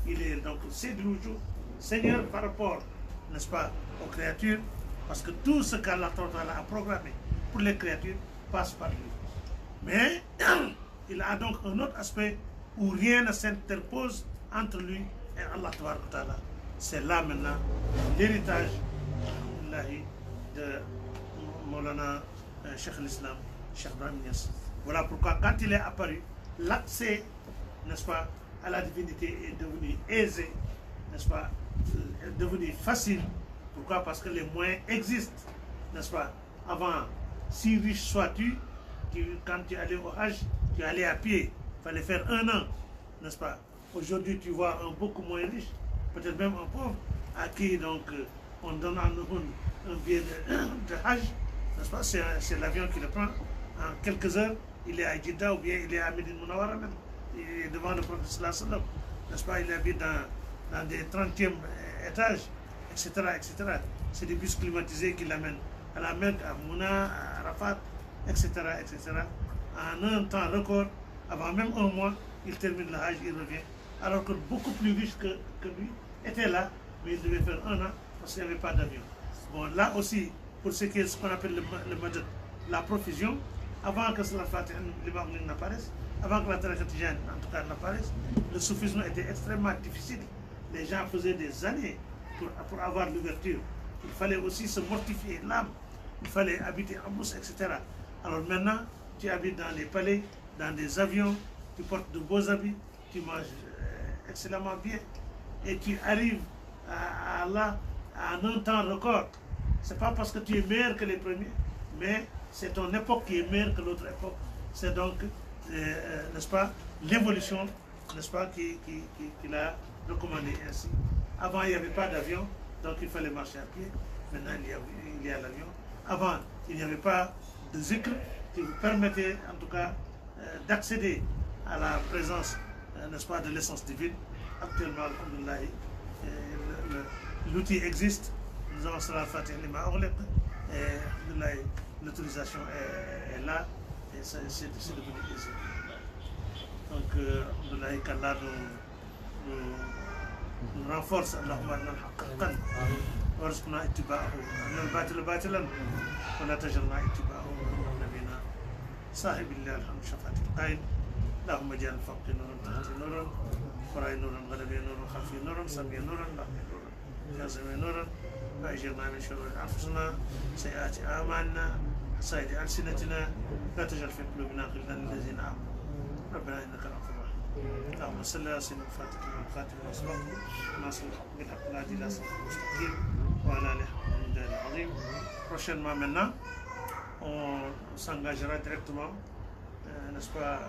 il est donc c'est de l'oujou, Seigneur par rapport, n'est-ce pas, aux créatures, parce que tout ce qu'Allah a programmé pour les créatures passe par lui. Mais il a donc un autre aspect où rien ne s'interpose entre lui et Allah. C'est là maintenant l'héritage de Maulana Cheikh l'Islam, Cheikh Ibrahim Niass. Voilà pourquoi quand il est apparu, l'accès, n'est-ce pas, à la divinité est devenu aisé, n'est-ce pas, est devenu facile. Pourquoi? Parce que les moyens existent, n'est-ce pas? Avant, si riche sois-tu, quand tu allais au Hajj, tu allais à pied, il fallait faire 1 an, n'est-ce pas? Aujourd'hui, tu vois un beaucoup moins riche, peut-être même un pauvre, à qui donc on donne un billet de Hajj, n'est-ce pas? C'est l'avion qui le prend. En quelques heures, il est à Jeddah ou bien il est à Médine Mounawara même. Il est devant le prophète, n'est-ce pas? Il habite dans des 30e étages, etc. etc. C'est des bus climatisés qui l'amènent à la Mecque, à Mouna, à Arafat, etc. etc. En un temps record, avant même 1 mois, il termine le Hajj, il revient. Alors que beaucoup plus riche que lui était là, mais il devait faire 1 an parce qu'il n'y avait pas d'avion. Bon, là aussi, pour ce qui est ce qu'on appelle le madad, la profusion, avant que cela n'apparaisse, avant que la tariqa tijane en tout cas n'apparaisse, le soufisme était extrêmement difficile. Les gens faisaient des années pour avoir l'ouverture. Il fallait aussi se mortifier l'âme, il fallait habiter en brousse, etc. Alors maintenant, tu habites dans les palais, dans des avions, tu portes de beaux habits, tu manges excellemment bien et tu arrives à Allah en un temps record. Ce n'est pas parce que tu es meilleur que les premiers, mais c'est ton époque qui est meilleure que l'autre époque. C'est donc, n'est-ce pas, l'évolution, n'est-ce pas, qui l'a recommandé ainsi. Avant, il n'y avait pas d'avion, donc il fallait marcher à pied. Maintenant, il y a l'avion. Avant, il n'y avait pas de zikr qui vous permettait, en tout cas, d'accéder à la présence, n'est-ce pas, de l'essence divine. Actuellement, alhamdoulilah, l'outil existe. Nous avons cela Fatih Lima Orlek et l'autorisation est là et c'est devenu aisé. Donc, qu'Allah nous renforce. Allahumma lana haqqan warzuqna ittiba'ahu anna al-batila batilan wa la tajalna ittiba'ahu nabina sahibillah alhamdu shafa'ati al-qaid Allahumma ja'al faqi nuran tahti nuran farai nuran ghadabi nuran khafi nuran sami nuran lahmi nuran jazimi nuran وأجرنا من شرور أنفسنا سيئات أعمالنا سيئات ألسنتنا لا تجعل في قلوبنا غلا للذين آمنوا ربنا إنك رؤوف رحيم اللهم صل على سيدنا الفاتح والخاتم والأسباب ناصر الحق بالحق الهادي إلى صراط المستقيم وعلى آله حق المقدار العظيم. Prochainement maintenant, on s'engagera directement, n'est-ce pas,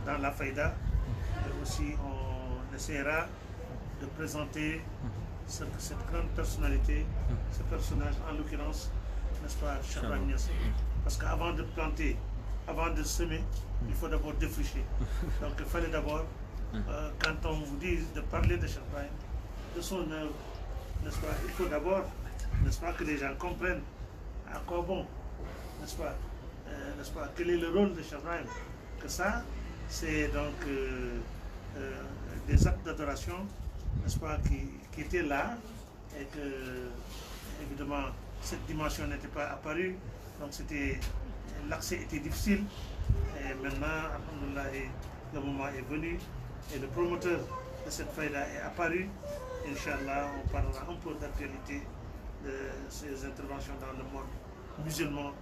dans la faïda et aussi on essaiera de présenter cette grande personnalité, ce personnage, en l'occurrence, n'est-ce pas, Cheikh Ibrahim Niass. Parce qu'avant de planter, avant de semer, il faut d'abord défricher. Donc il fallait d'abord, quand on vous dit de parler de Cheikh Ibrahim, de son œuvre, n'est-ce pas, il faut d'abord, n'est-ce pas, que les gens comprennent à quoi bon, n'est-ce pas, quel est le rôle de Cheikh Ibrahim. Que ça, c'est donc des actes d'adoration, n'est-ce pas, qui étaient là et que, évidemment, cette dimension n'était pas apparue, donc l'accès était difficile. Et maintenant, alhamdoulilah, le moment est venu et le promoteur de cette faïda est apparu. Inch'Allah, on parlera un peu d'actualité de ses interventions dans le monde musulman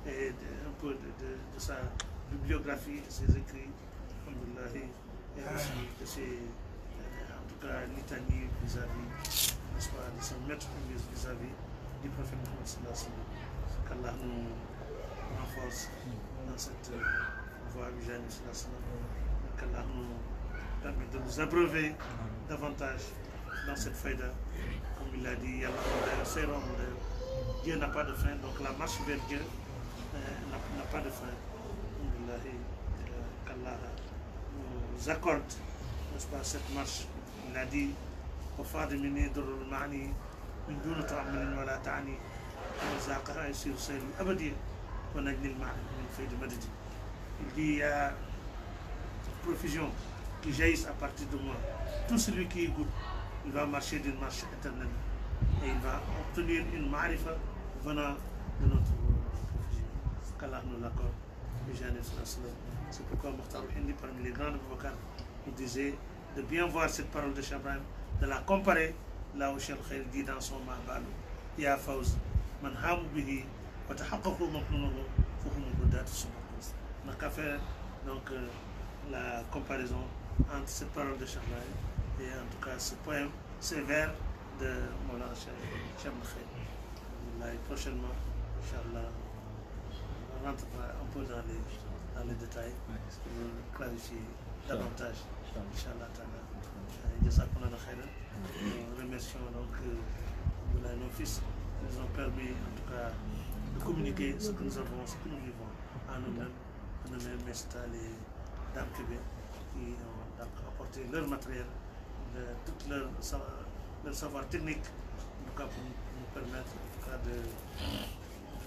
et un peu de sa bibliographie, de ses écrits, alhamdoulilah, et aussi de ses litanie vis-à-vis, n'est-ce pas, de son maître vis-à-vis du prophète Mohammed sallallahu alayhi wa sallam. Qu'Allah nous renforce dans cette voie du Jani sallallahu alayhi wa sallam. Qu'Allah nous permette de nous abreuver davantage dans cette faïda. Comme il l'a dit, Dieu n'a pas de fin, donc la marche vers Dieu n'a pas de fin. Qu'Allah nous accorde, n'est-ce pas, cette marche. Il a dit وفاد مني در المعني من دون تعمل ولا تعني وزاقها يصير سير أبدي ونجني المعنى من فيد مددي. Il dit profusion qui jaillissent à partir de moi. Tout celui qui y goûte, il va marcher d'une marche éternelle et il va obtenir une marifa venant de notre réfugié. Qu'Allah nous l'accorde. C'est pourquoi Mokhtar Hindi, parmi les grands de Boubacar, il disait de bien voir cette parole de Cheikh Ibrahim, de la comparer là où Cheikh Khair dit dans son Mahbalu Ya Fawz, man hamu bihi, wa tahaqqaqu maqnunuhu, fuhum al-hudat subhanallah. On n'a qu'à faire donc la comparaison entre cette parole de Cheikh Ibrahim et en tout cas ce poème, ces vers de Mawlana Cheikh Khair. Prochainement, Inch'Allah, on rentrera un peu dans les détails pour clarifier davantage. Inch'Allah ta'ala. Jazakumullah khairan. Nous remercions donc nos fils qui nous ont permis en tout cas de communiquer ce que nous avons, ce que nous vivons à nous-mêmes, mais c'est à les dames Québec qui ont donc apporté leur matériel, tout leur savoir technique, en tout cas pour nous permettre en tout cas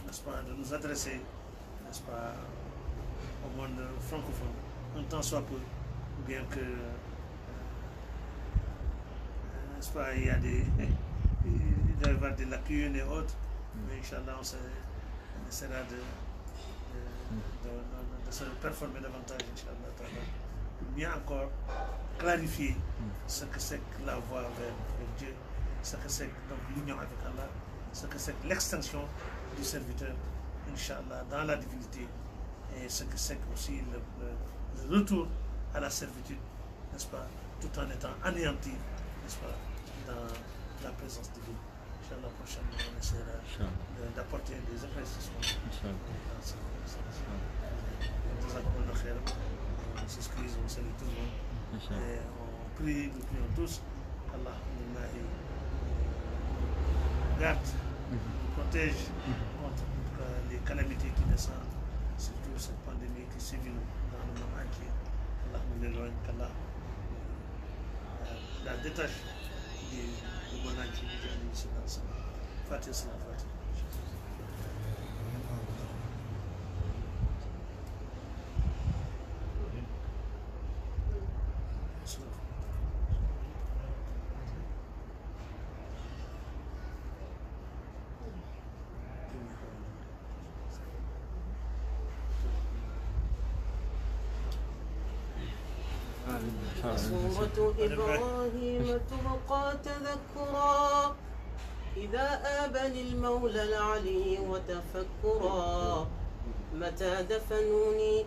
n'est-ce pas, de nous adresser, n'est-ce pas, au monde francophone, un temps soit peu, bien que n'est-ce pas, il doit y avoir des lacunes et autres, mais Inch'Allah on essaiera de se performer davantage, Inch'Allah, pour bien encore clarifier ce que c'est que la voie vers Dieu, ce que c'est donc l'union avec Allah, ce que c'est que l'extension du serviteur, Inch'Allah, dans la divinité, et ce que c'est aussi le retour à la servitude, n'est-ce pas, tout en étant anéanti, n'est-ce pas, dans la présence divine. Inch'Allah, prochainement, on essaiera d'apporter des éclaircissements dans ce sens. On s'excuse, on salue tout le monde. Et on prie, nous prions tous qu'Allah garde, nous protège contre les calamités qui descendent, surtout cette pandémie qui sévit dans le monde entier. Allah nous l'éloigne, qu'Allah la détache du monde entier. Fatiha salam Fatiha. سورة إبراهيم تبقى تذكرا إذا آبني المولى العلي وتفكرا متى دفنوني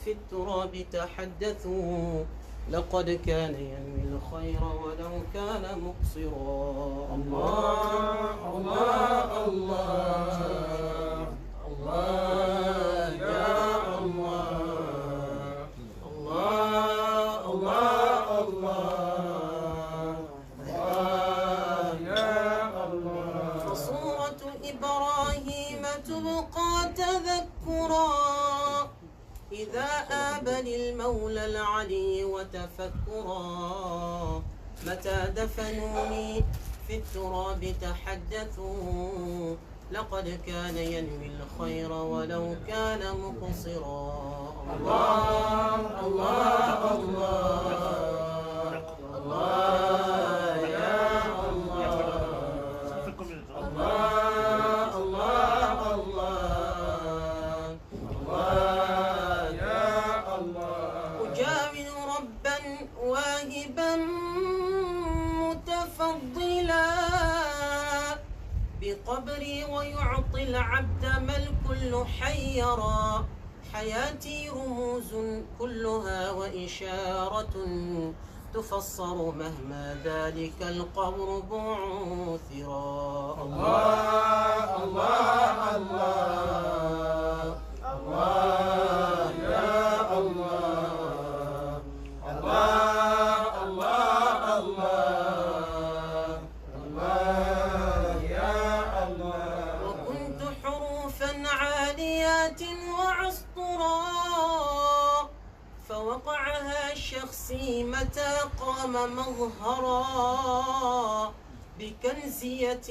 في التراب تحدثوا لقد كان ينوي الخير ولو كان مقصرا الله الله الله الله يا الله تبقى تذكرا إذا آبني المولى العلي وتفكرا متى دفنوني في التراب تحدثوا لقد كان ينوي الخير ولو كان مقصرا الله الله الله الله يا الله واهبا متفضلا بقبري ويعطي العبد ما الكل حيرا حياتي رموز كلها وإشارة تفسر مهما ذلك القبر بعثرا الله الله الله الله يا الله وكنت حروفا عاليات وعسطرا فوقعها شخصي متى قام مظهرا بكنزية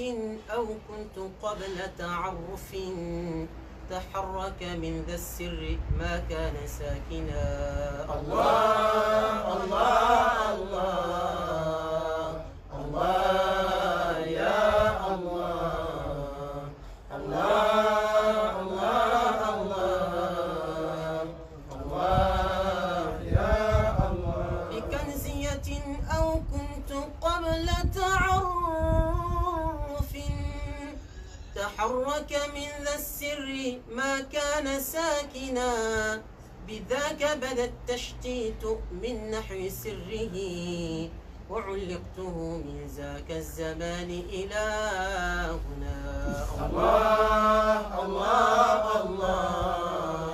أو كنت قبل تعرف تحرك من ذا السر ما كان ساكنا. الله الله الله الله يا الله الله الله الله الله يا الله. بكنزية أو كنت قبل تعرف تحرك من ذا السر ما كان ساكنا. بذاك بدا التشتيت من نحو سره وعلقته من ذاك الزمان إلى هنا. الله الله الله